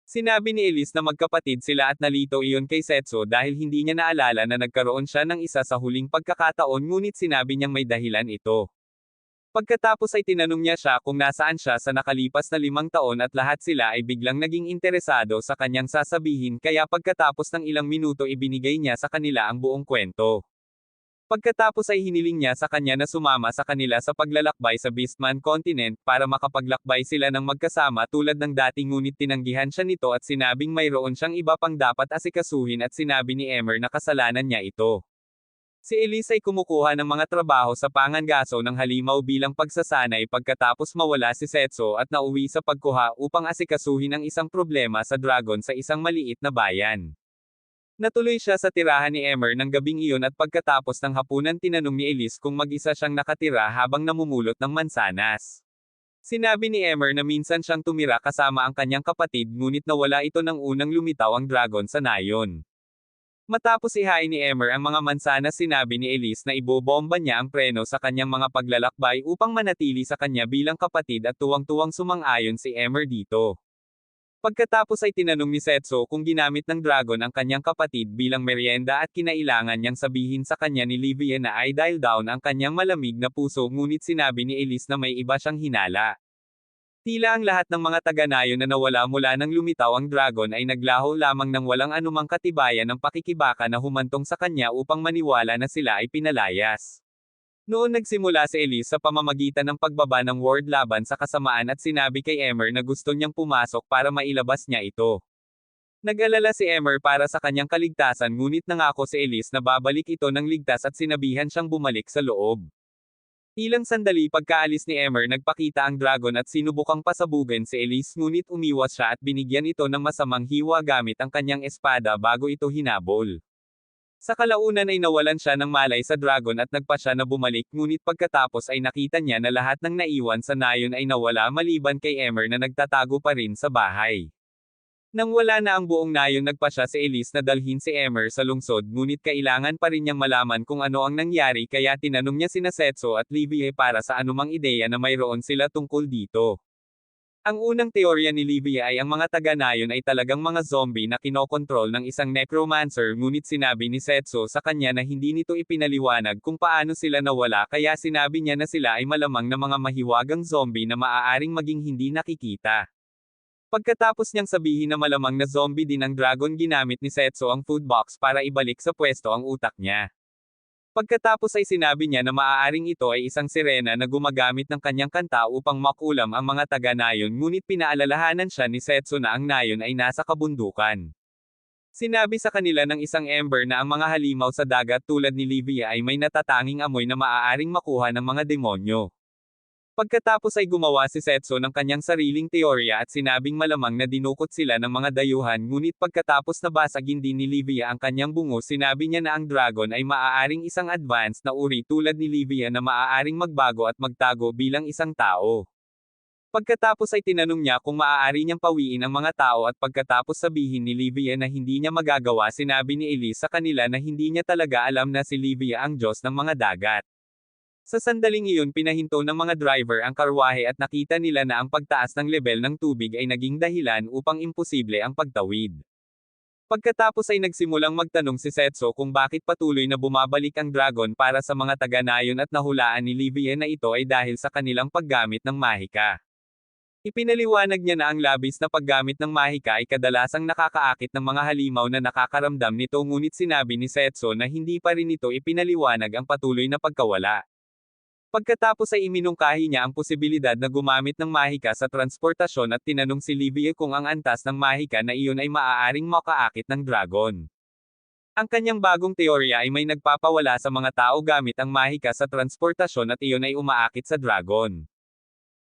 Sinabi ni Elise na magkapatid sila at nalito iyon kay Setsu dahil hindi niya naalala na nagkaroon siya ng isa sa huling pagkakataon, ngunit sinabi niyang may dahilan ito. Pagkatapos ay tinanong niya siya kung nasaan siya sa nakalipas na 5 taon at lahat sila ay biglang naging interesado sa kanyang sasabihin, kaya pagkatapos ng ilang minuto ibinigay niya sa kanila ang buong kwento. Pagkatapos ay hiniling niya sa kanya na sumama sa kanila sa paglalakbay sa Beastman Continent para makapaglakbay sila ng magkasama tulad ng dati, ngunit tinanggihan siya nito at sinabing mayroon siyang iba pang dapat asikasuhin at sinabi ni Emer na kasalanan niya ito. Si Elise ay kumukuha ng mga trabaho sa pangangaso ng halimaw bilang pagsasanay pagkatapos mawala si Setsu at nauwi sa pagkuha upang asikasuhin ang isang problema sa dragon sa isang maliit na bayan. Natuloy siya sa tirahan ni Emer ng gabing iyon at pagkatapos ng hapunan tinanong ni Elise kung mag-isa siyang nakatira habang namumulot ng mansanas. Sinabi ni Emer na minsan siyang tumira kasama ang kanyang kapatid, ngunit nawala ito nang unang lumitaw ang dragon sa nayon. Matapos ihain ni Emer ang mga mansanas, sinabi ni Elise na ibobomba niya ang preno sa kanyang mga paglalakbay upang manatili sa kanya bilang kapatid at tuwang-tuwang sumang-ayon si Emer dito. Pagkatapos ay tinanong ni Setsu kung ginamit ng dragon ang kanyang kapatid bilang merienda at kinailangan niyang sabihin sa kanya ni Livia na ay dial down ang kanyang malamig na puso, ngunit sinabi ni Elise na may iba siyang hinala. Tila ang lahat ng mga taga-nayon na nawala mula nang lumitaw ang dragon ay naglaho lamang ng walang anumang katibayan ng pakikibaka na humantong sa kanya upang maniwala na sila ay pinalayas. Noon nagsimula si Elise sa pamamagitan ng pagbaba ng ward laban sa kasamaan at sinabi kay Emmer na gusto niyang pumasok para mailabas niya ito. Nag-alala si Emmer para sa kanyang kaligtasan ngunit nangako si Elise na babalik ito ng ligtas at sinabihan siyang bumalik sa loob. Ilang sandali pagkaalis ni Emmer nagpakita ang dragon at sinubukang pasabugin si Elise ngunit umiwas siya at binigyan ito ng masamang hiwa gamit ang kanyang espada bago ito hinabol. Sa kalaunan ay nawalan siya ng malay sa dragon at nagpa siya na bumalik ngunit pagkatapos ay nakita niya na lahat ng naiwan sa nayon ay nawala maliban kay Emmer na nagtatago pa rin sa bahay. Nang wala na ang buong nayon nagpa siya si Elise na dalhin si Emmer sa lungsod ngunit kailangan pa rin niyang malaman kung ano ang nangyari kaya tinanong niya sina Setso at Livia para sa anumang ideya na mayroon sila tungkol dito. Ang unang teorya ni Livia ay ang mga taga-nayon ay talagang mga zombie na kinokontrol ng isang necromancer ngunit sinabi ni Setso sa kanya na hindi nito ipinaliwanag kung paano sila nawala kaya sinabi niya na sila ay malamang na mga mahiwagang zombie na maaaring maging hindi nakikita. Pagkatapos niyang sabihin na malamang na zombie din ang dragon ginamit ni Setso ang food box para ibalik sa pwesto ang utak niya. Pagkatapos ay sinabi niya na maaaring ito ay isang sirena na gumagamit ng kanyang kanta upang makulam ang mga taga-nayon ngunit pinaalalahanan siya ni Setso na ang nayon ay nasa kabundukan. Sinabi sa kanila ng isang ember na ang mga halimaw sa dagat tulad ni Livia ay may natatanging amoy na maaaring makuha ng mga demonyo. Pagkatapos ay gumawa si Setso ng kanyang sariling teorya at sinabing malamang na dinukot sila ng mga dayuhan ngunit pagkatapos na basagin din ni Livia ang kanyang bungo sinabi niya na ang dragon ay maaaring isang advanced na uri tulad ni Livia na maaaring magbago at magtago bilang isang tao. Pagkatapos ay tinanong niya kung maaari niyang pawiin ang mga tao at pagkatapos sabihin ni Livia na hindi niya magagawa sinabi ni Elise sa kanila na hindi niya talaga alam na si Livia ang Diyos ng mga dagat. Sa sandaling iyon pinahinto ng mga driver ang karwahe at nakita nila na ang pagtaas ng lebel ng tubig ay naging dahilan upang imposible ang pagtawid. Pagkatapos ay nagsimulang magtanong si Setso kung bakit patuloy na bumabalik ang dragon para sa mga taga-nayon at nahulaan ni Livia na ito ay dahil sa kanilang paggamit ng mahika. Ipinaliwanag niya na ang labis na paggamit ng mahika ay kadalasang nakakaakit ng mga halimaw na nakakaramdam nito ngunit sinabi ni Setso na hindi pa rin ito ipinaliwanag ang patuloy na pagkawala. Pagkatapos ay iminungkahi niya ang posibilidad na gumamit ng mahika sa transportasyon at tinanong si Livia kung ang antas ng mahika na iyon ay maaaring makaakit ng dragon. Ang kanyang bagong teorya ay may nagpapawala sa mga tao gamit ang mahika sa transportasyon at iyon ay umaakit sa dragon.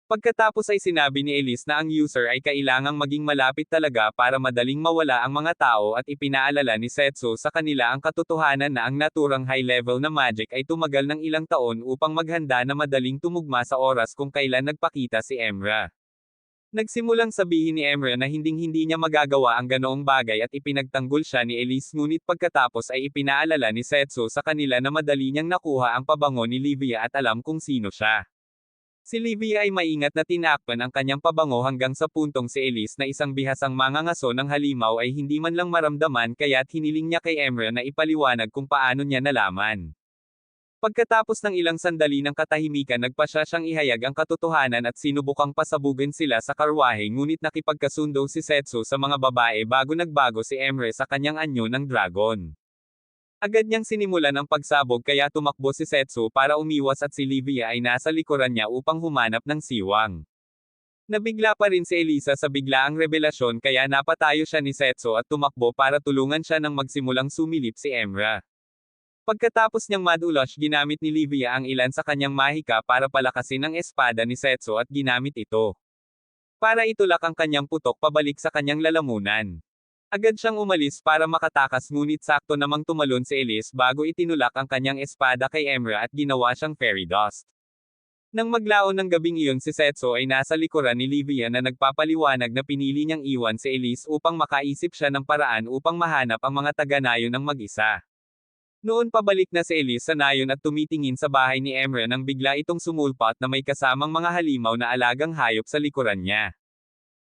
Pagkatapos ay sinabi ni Elise na ang user ay kailangang maging malapit talaga para madaling mawala ang mga tao at ipinaalala ni Setso sa kanila ang katotohanan na ang naturang high-level na magic ay tumagal ng ilang taon upang maghanda na madaling tumugma sa oras kung kailan nagpakita si Emra. Nagsimulang sabihin ni Emra na hinding-hindi niya magagawa ang ganoong bagay at ipinagtanggol siya ni Elise ngunit pagkatapos ay ipinaalala ni Setso sa kanila na madali niyang nakuha ang pabango ni Livia at alam kung sino siya. Si Livia ay maingat na tinakpan ang kanyang pabango hanggang sa puntong si Elise na isang bihasang mangangaso ng halimaw ay hindi man lang maramdaman kaya't hiniling niya kay Emra na ipaliwanag kung paano niya nalaman. Pagkatapos ng ilang sandali ng katahimikan nagpa siya siyang ihayag ang katotohanan at sinubukang pasabugin sila sa karwahe ngunit nakipagkasundo si Setso sa mga babae bago nagbago si Emra sa kanyang anyo ng dragon. Agad niyang sinimulan ang pagsabog kaya tumakbo si Setso para umiwas at si Livia ay nasa likuran niya upang humanap ng siwang. Nabigla pa rin si Elisa sa biglaang revelasyon kaya napatayo siya ni Setso at tumakbo para tulungan siya nang magsimulang sumilip si Emra. Pagkatapos niyang madulash ginamit ni Livia ang ilan sa kanyang mahika para palakasin ang espada ni Setso at ginamit ito para itulak ang kanyang putok pabalik sa kanyang lalamunan. Agad siyang umalis para makatakas ngunit sakto namang tumalon si Elise bago itinulak ang kanyang espada kay Emra at ginawa siyang fairy dust. Nang maglaon ng gabing iyon si Setso ay nasa likuran ni Livia na nagpapaliwanag na pinili niyang iwan si Elise upang makaisip siya ng paraan upang mahanap ang mga taga-nayon ng mag-isa. Noon pabalik na si Elise sa nayon at tumitingin sa bahay ni Emra nang bigla itong sumulpat na may kasamang mga halimaw na alagang hayop sa likuran niya.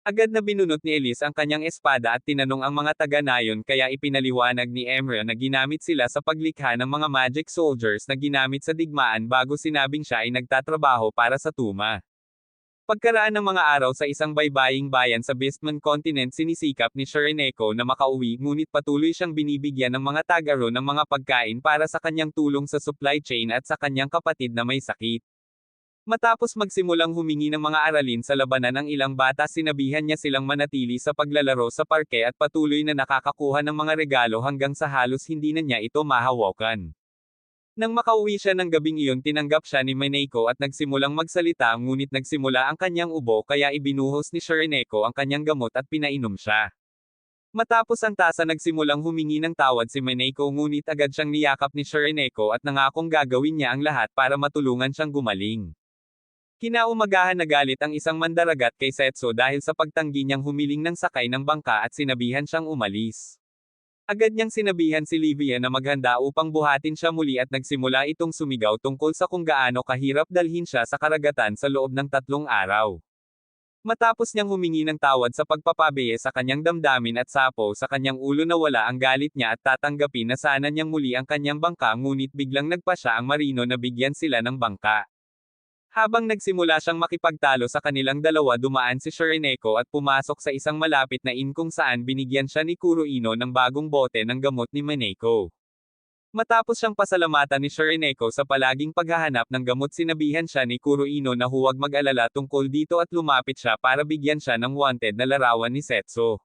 Agad na binunot ni Elise ang kanyang espada at tinanong ang mga taga-nayon kaya ipinaliwanag ni Emra na ginamit sila sa paglikha ng mga magic soldiers na ginamit sa digmaan bago sinabing siya ay nagtatrabaho para sa Tuma. Pagkaraan ng mga araw sa isang baybaying bayan sa Beastman Continent, sinisikap ni Shireneko na makauwi, ngunit patuloy siyang binibigyan ng mga tagaro ng mga pagkain para sa kanyang tulong sa supply chain at sa kanyang kapatid na may sakit. Matapos magsimulang humingi ng mga aralin sa labanan ng ilang bata, sinabihan niya silang manatili sa paglalaro sa parke at patuloy na nakakakuha ng mga regalo hanggang sa halos hindi na niya ito mahawakan. Nang makauwi siya ng gabing iyon, tinanggap siya ni Minako at nagsimulang magsalita, ngunit nagsimula ang kanyang ubo kaya ibinuhos ni Shireneko ang kanyang gamot at pinainom siya. Matapos ang tasa, nagsimulang humingi ng tawad si Minako, ngunit agad siyang niyakap ni Shireneko at nangakong gagawin niya ang lahat para matulungan siyang gumaling. Kinaumagahan, nagalit ang isang mandaragat kay Setsu dahil sa pagtanggi niyang humiling ng sakay ng bangka at sinabihan siyang umalis. Agad niyang sinabihan si Livia na maghanda upang buhatin siya muli at nagsimula itong sumigaw tungkol sa kung gaano kahirap dalhin siya sa karagatan sa loob ng 3 araw. Matapos niyang humingi ng tawad sa pagpapabiye sa kanyang damdamin at sapo sa kanyang ulo, na wala ang galit niya at tatanggapin na sana niyang muli ang kanyang bangka, ngunit biglang nagpa siya ang marino na bigyan sila ng bangka. Habang nagsimula siyang makipagtalo sa kanilang dalawa, dumaan si Shireneko at pumasok sa isang malapit na inn kung saan binigyan siya ni Kuroino ng bagong bote ng gamot ni Minako. Matapos siyang pasalamatan ni Shireneko sa palaging paghahanap ng gamot, sinabihan siya ni Kuroino na huwag mag-alala tungkol dito at lumapit siya para bigyan siya ng wanted na larawan ni Setsu.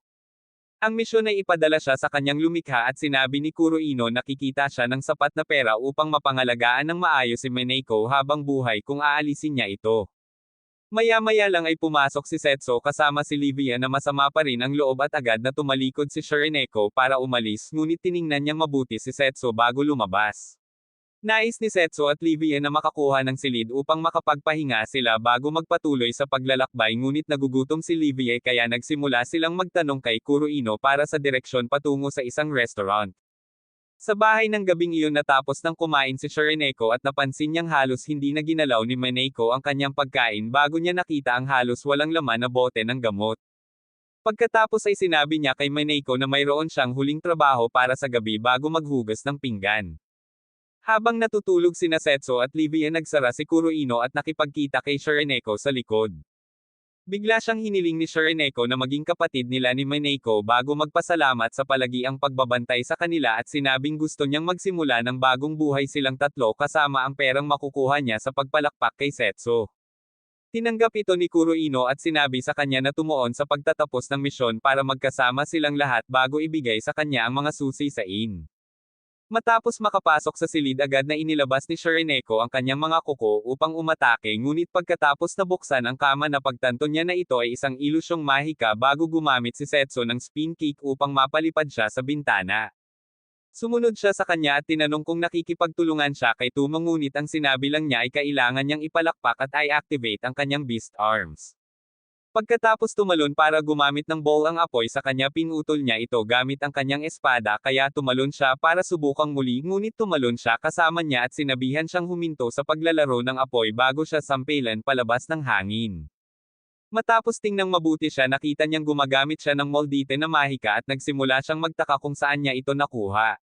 Ang misyon ay ipadala siya sa kanyang lumikha at sinabi ni Kuroino na kikita siya ng sapat na pera upang mapangalagaan ng maayos si Minako habang buhay kung aalisin niya ito. Maya-maya lang ay pumasok si Setsu kasama si Livia na masama pa rin ang loob at agad na tumalikod si Shireneko para umalis, ngunit tiningnan niyang mabuti si Setsu bago lumabas. Nais ni Setsu at Livia na makakuha ng silid upang makapagpahinga sila bago magpatuloy sa paglalakbay, ngunit nagugutom si Livia kaya nagsimula silang magtanong kay Kuroino para sa direksyon patungo sa isang restaurant. Sa bahay ng gabing iyon, natapos ng kumain si Shireneko at napansin niyang halos hindi na ginalaw ni Minako ang kanyang pagkain bago niya nakita ang halos walang laman na bote ng gamot. Pagkatapos ay sinabi niya kay Minako na mayroon siyang huling trabaho para sa gabi bago maghugas ng pinggan. Habang natutulog sina Setsu at Livia, nagsara si Kuroino at nakipagkita kay Shireneko sa likod. Bigla siyang hiniling ni Shireneko na maging kapatid nila ni Minako bago magpasalamat sa palagiang pagbabantay sa kanila at sinabing gusto niyang magsimula ng bagong buhay silang tatlo kasama ang perang makukuha niya sa pagpalakpak kay Setsu. Tinanggap ito ni Kuroino at sinabi sa kanya na tumuon sa pagtatapos ng misyon para magkasama silang lahat bago ibigay sa kanya ang mga susi sa inn. Matapos makapasok sa silid, agad na inilabas ni Shireneko ang kanyang mga kuko upang umatake, ngunit pagkatapos nabuksan ang kama, napagtanto niya na ito ay isang ilusyong mahika bago gumamit si Setsu ng spin kick upang mapalipad siya sa bintana. Sumunod siya sa kanya at tinanong kung nakikipagtulungan siya kay Tuma, ngunit ang sinabi lang niya ay kailangan niyang ipalakpak at i-activate ang kanyang beast arms. Pagkatapos tumalon para gumamit ng ball ang apoy sa kanya, pinutol niya ito gamit ang kanyang espada kaya tumalon siya para subukang muli, ngunit tumalon siya kasama niya at sinabihan siyang huminto sa paglalaro ng apoy bago siya sampilan palabas ng hangin. Matapos tingnang mabuti siya, nakita niyang gumagamit siya ng moldite na mahika at nagsimula siyang magtaka kung saan niya ito nakuha.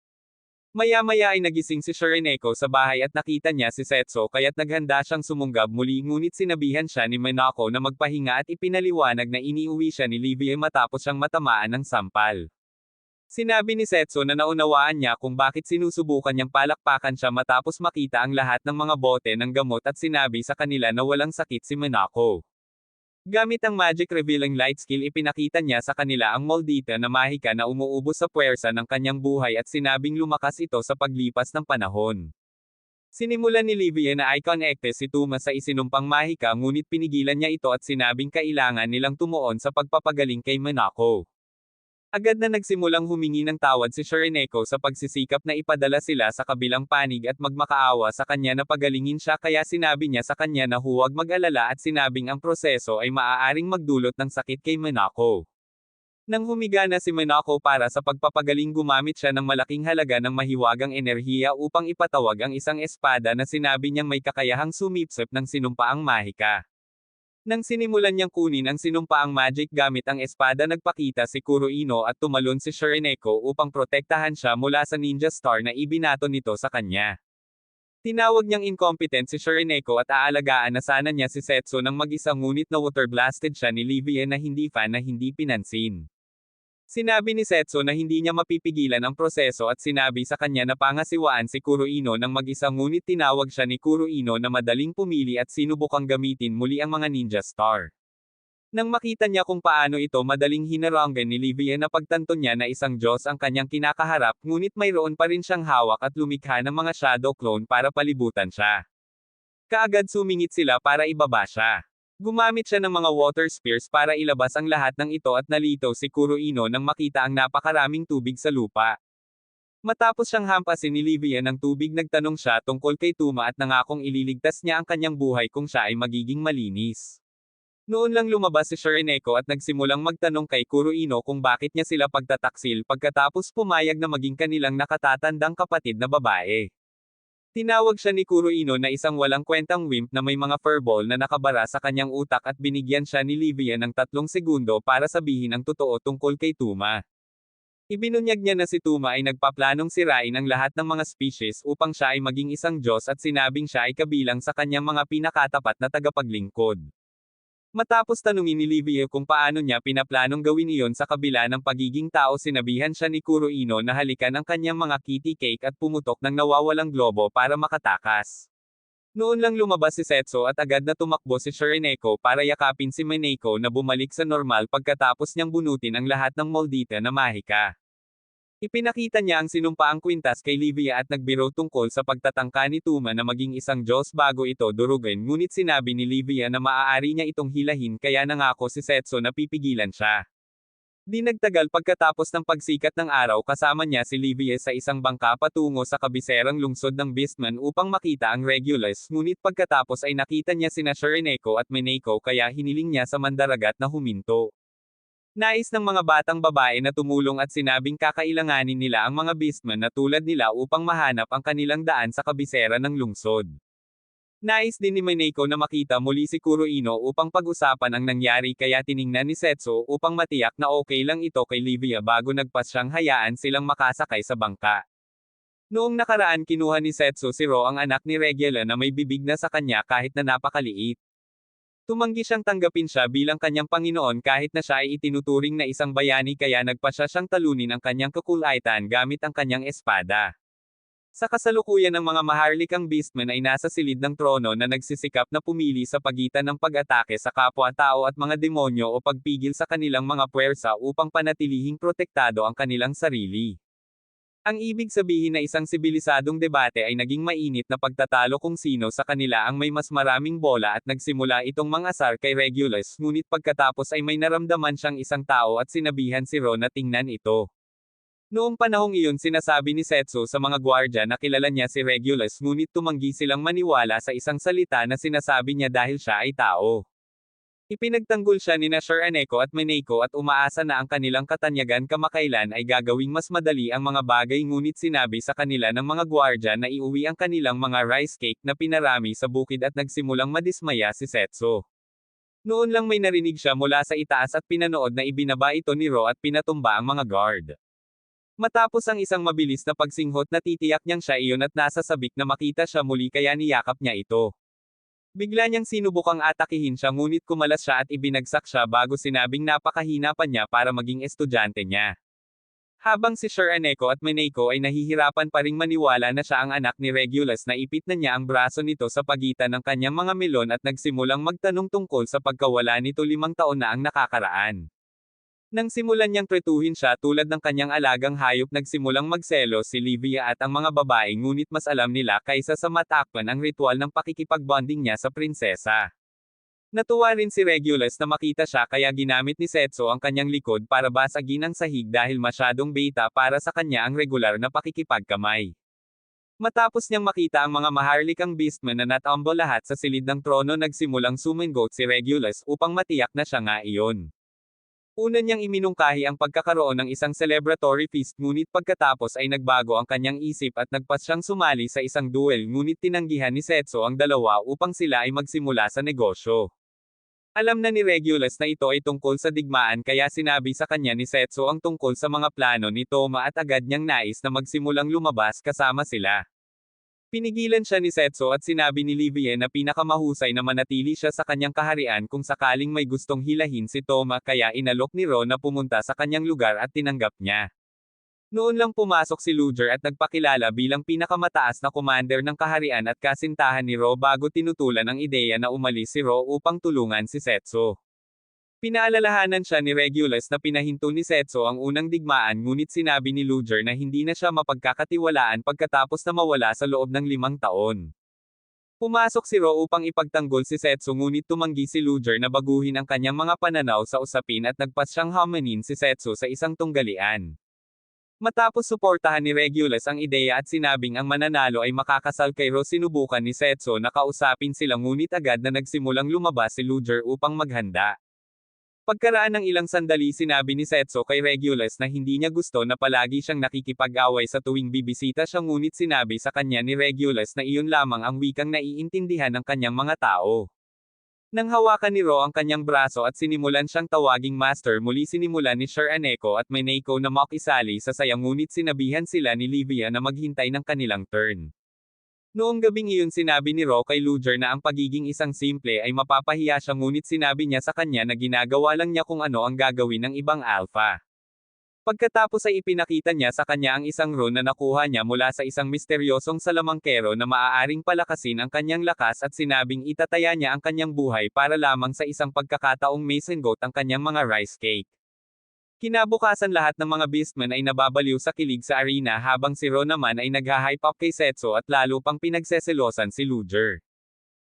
Maya-maya ay nagising si Shireneko sa bahay at nakita niya si Setsu kaya't naghanda siyang sumunggab muli, ngunit sinabihan siya ni Minako na magpahinga at ipinaliwanag na iniuwi siya ni Livia matapos siyang matamaan ng sampal. Sinabi ni Setsu na naunawaan niya kung bakit sinusubukan niyang palakpakan siya matapos makita ang lahat ng mga bote ng gamot at sinabi sa kanila na walang sakit si Minako. Gamit ang magic revealing light skill, ipinakita niya sa kanila ang moldita na mahika na umuubos sa puwersa ng kanyang buhay at sinabing lumakas ito sa paglipas ng panahon. Sinimulan ni Livia na i-connecte si Tuma sa isinumpang mahika, ngunit pinigilan niya ito at sinabing kailangan nilang tumuon sa pagpapagaling kay Minako. Agad na nagsimulang humingi ng tawad si Shireneko sa pagsisikap na ipadala sila sa kabilang panig at magmakaawa sa kanya na pagalingin siya, kaya sinabi niya sa kanya na huwag mag-alala at sinabing ang proseso ay maaaring magdulot ng sakit kay Minako. Nang humiga na si Minako para sa pagpapagaling, gumamit siya ng malaking halaga ng mahiwagang enerhiya upang ipatawag ang isang espada na sinabi niyang may kakayahang sumipsip ng sinumpaang mahika. Nang sinimulan niyang kunin ang sinumpaang magic gamit ang espada, nagpakita si Kuroino at tumalon si Shireneko upang protektahan siya mula sa ninja star na ibinato nito sa kanya. Tinawag niyang incompetent si Shireneko at aalagaan na sana niya si Setsu ng mag-isa ngunit na water blasted siya ni Livia na hindi fan na hindi pinansin. Sinabi ni Setsu na hindi niya mapipigilan ang proseso at sinabi sa kanya na pangasiwaan si Kuroino ng mag-isa ngunit tinawag siya ni Kuroino na madaling pumili at sinubukang gamitin muli ang mga ninja star. Nang makita niya kung paano ito madaling hinarangan ni Livia na pagtanto niya na isang Diyos ang kanyang kinakaharap ngunit mayroon pa rin siyang hawak at lumikha ng mga shadow clone para palibutan siya. Kaagad sumingit sila para ibaba siya. Gumamit siya ng mga water spears para ilabas ang lahat ng ito at nalito si Kuroino nang makita ang napakaraming tubig sa lupa. Matapos siyang hampasin ni Livia ng tubig nagtanong siya tungkol kay Tuma at nangakong ililigtas niya ang kanyang buhay kung siya ay magiging malinis. Noon lang lumabas si Shireneko at nagsimulang magtanong kay Kuroino kung bakit niya sila pagtataksil pagkatapos pumayag na maging kanilang nakatatandang kapatid na babae. Tinawag siya ni Kuroino na isang walang kwentang wimp na may mga furball na nakabara sa kanyang utak at binigyan siya ni Livia ng 3 segundo para sabihin ang totoo tungkol kay Tuma. Ibinunyag niya na si Tuma ay nagpaplanong sirain ang lahat ng mga species upang siya ay maging isang Diyos at sinabing siya ay kabilang sa kanyang mga pinakatapat na tagapaglingkod. Matapos tanungin ni Livia kung paano niya pinaplanong gawin iyon sa kabila ng pagiging tao sinabihan siya ni Kuroino na halikan ang kanyang mga kitty cake at pumutok ng nawawalang globo para makatakas. Noon lang lumabas si Setsu at agad na tumakbo si Shireneko para yakapin si Minako na bumalik sa normal pagkatapos niyang bunutin ang lahat ng Moldita na mahika. Ipinakita niya ang sinumpaang kwintas kay Livia at nagbiro tungkol sa pagtatangka ni Tuma na maging isang Diyos bago ito durugin ngunit sinabi ni Livia na maaari niya itong hilahin kaya nangako si Setsu na pipigilan siya. Di nagtagal pagkatapos ng pagsikat ng araw kasama niya si Livia sa isang bangka patungo sa kabiserang lungsod ng Beastman upang makita ang Regulus ngunit pagkatapos ay nakita niya sina Shireneko at Minako kaya hiniling niya sa mandaragat na huminto. Nais ng mga batang babae na tumulong at sinabing kakailanganin nila ang mga beastmen na tulad nila upang mahanap ang kanilang daan sa kabisera ng lungsod. Nais din ni Minako na makita muli si Kuroino upang pag-usapan ang nangyari kaya tiningnan ni Setsu upang matiyak na okay lang ito kay Livia bago nagpas siyang hayaan silang makasakay sa bangka. Noong nakaraan kinuha ni Setsu si Ro ang anak ni Regula na may bibig na sa kanya kahit na napakaliit. Tumanggi siyang tanggapin siya bilang kanyang Panginoon kahit na siya ay itinuturing na isang bayani kaya nagpasya siyang talunin ang kanyang kakulaitan gamit ang kanyang espada. Sa kasalukuyan ng mga maharlikang beastmen ay nasa silid ng trono na nagsisikap na pumili sa pagitan ng pag-atake sa kapwa-tao at mga demonyo o pagpigil sa kanilang mga puwersa upang panatilihing protektado ang kanilang sarili. Ang ibig sabihin na isang sibilisadong debate ay naging mainit na pagtatalo kung sino sa kanila ang may mas maraming bola at nagsimula itong mangasar kay Regulus ngunit pagkatapos ay may naramdaman siyang isang tao at sinabihan si Ron na tingnan ito. Noong panahong iyon sinasabi ni Setsu sa mga gwardya na kilala niya si Regulus ngunit tumanggi silang maniwala sa isang salita na sinasabi niya dahil siya ay tao. Ipinagtanggol siya ni Shireneko at Minako at umaasa na ang kanilang katanyagan kamakailan ay gagawing mas madali ang mga bagay ngunit sinabi sa kanila ng mga gwardya na iuwi ang kanilang mga rice cake na pinarami sa bukid at nagsimulang madismaya si Setsu. Noon lang may narinig siya mula sa itaas at pinanood na ibinaba ito ni Ro at pinatumba ang mga guard. Matapos ang isang mabilis na pagsinghot natitiyak niyang siya iyon at nasa sabik na makita siya muli kaya niyakap niya ito. Bigla niyang sinubukang atakihin siya ngunit kumalas siya at ibinagsak siya bago sinabing napakahina pa niya para maging estudyante niya. Habang si Shireneko at Minako ay nahihirapan pa ring maniwala na siya ang anak ni Regulus na ipit na niya ang braso nito sa pagitan ng kanyang mga melon at nagsimulang magtanong tungkol sa pagkawala nito 5 taon na ang nakakaraan. Nang simulan niyang tretuhin siya tulad ng kanyang alagang hayop nagsimulang magselo si Livia at ang mga babae ngunit mas alam nila kaysa sa matakpan ang ritual ng pakikipagbonding niya sa prinsesa. Natuwa rin si Regulus na makita siya kaya ginamit ni Setsu ang kanyang likod para basagin ang sahig dahil masyadong beta para sa kanya ang regular na pakikipagkamay. Matapos niyang makita ang mga maharlikang beastmen na natambo lahat sa silid ng trono nagsimulang sumingot si Regulus upang matiyak na siya nga iyon. Una niyang iminungkahi ang pagkakaroon ng isang celebratory feast ngunit pagkatapos ay nagbago ang kanyang isip at nagpas siyang sumali sa isang duel ngunit tinanggihan ni Setsu ang dalawa upang sila ay magsimula sa negosyo. Alam na ni Regulus na ito ay tungkol sa digmaan kaya sinabi sa kanya ni Setsu ang tungkol sa mga plano ni Toma at agad niyang nais na magsimulang lumabas kasama sila. Pinigilan siya ni Setsu at sinabi ni Livie na pinakamahusay na manatili siya sa kanyang kaharian kung sakaling may gustong hilahin si Toma kaya inalok ni Ro na pumunta sa kanyang lugar at tinanggap niya. Noon lang pumasok si Luger at nagpakilala bilang pinakamataas na commander ng kaharian at kasintahan ni Ro bago tinutulan ang ideya na umalis si Ro upang tulungan si Setsu. Pinaalalahanan siya ni Regulus na pinahinto ni Setsu ang unang digmaan ngunit sinabi ni Luger na hindi na siya mapagkakatiwalaan pagkatapos na mawala sa loob ng 5 taon. Pumasok si Ro upang ipagtanggol si Setsu ngunit tumanggi si Luger na baguhin ang kanyang mga pananaw sa usapin at nagpas siyang hamanin si Setsu sa isang tunggalian. Matapos suportahan ni Regulus ang ideya at sinabing ang mananalo ay makakasal kay Ro, sinubukan ni Setsu na kausapin sila ngunit agad na nagsimulang lumabas si Luger upang maghanda. Pagkaraan ng ilang sandali sinabi ni Setsu kay Regulus na hindi niya gusto na palagi siyang nakikipag-away sa tuwing bibisita siya ngunit sinabi sa kanya ni Regulus na iyon lamang ang wikang naiintindihan ng kanyang mga tao. Nang hawakan ni Ro ang kanyang braso at sinimulan siyang tawaging master, muli sinimulan ni Sir Aneko at Minako na makisali sa saya ngunit sinabihan sila ni Livia na maghintay ng kanilang turn. Noong gabing iyon sinabi ni Ro kay Luger na ang pagiging isang simple ay mapapahiya siya ngunit sinabi niya sa kanya na ginagawa lang niya kung ano ang gagawin ng ibang alpha. Pagkatapos ay ipinakita niya sa kanya ang isang rune na nakuha niya mula sa isang misteryosong salamangkero na maaaring palakasin ang kanyang lakas at sinabing itataya niya ang kanyang buhay para lamang sa isang pagkakataong mason goat ang kanyang mga rice cake. Kinabukasan lahat ng mga beastmen ay nababaliw sa kilig sa arena habang si Ro naman ay nagha-hype up kay Setsu at lalo pang pinagseselosan si Luger.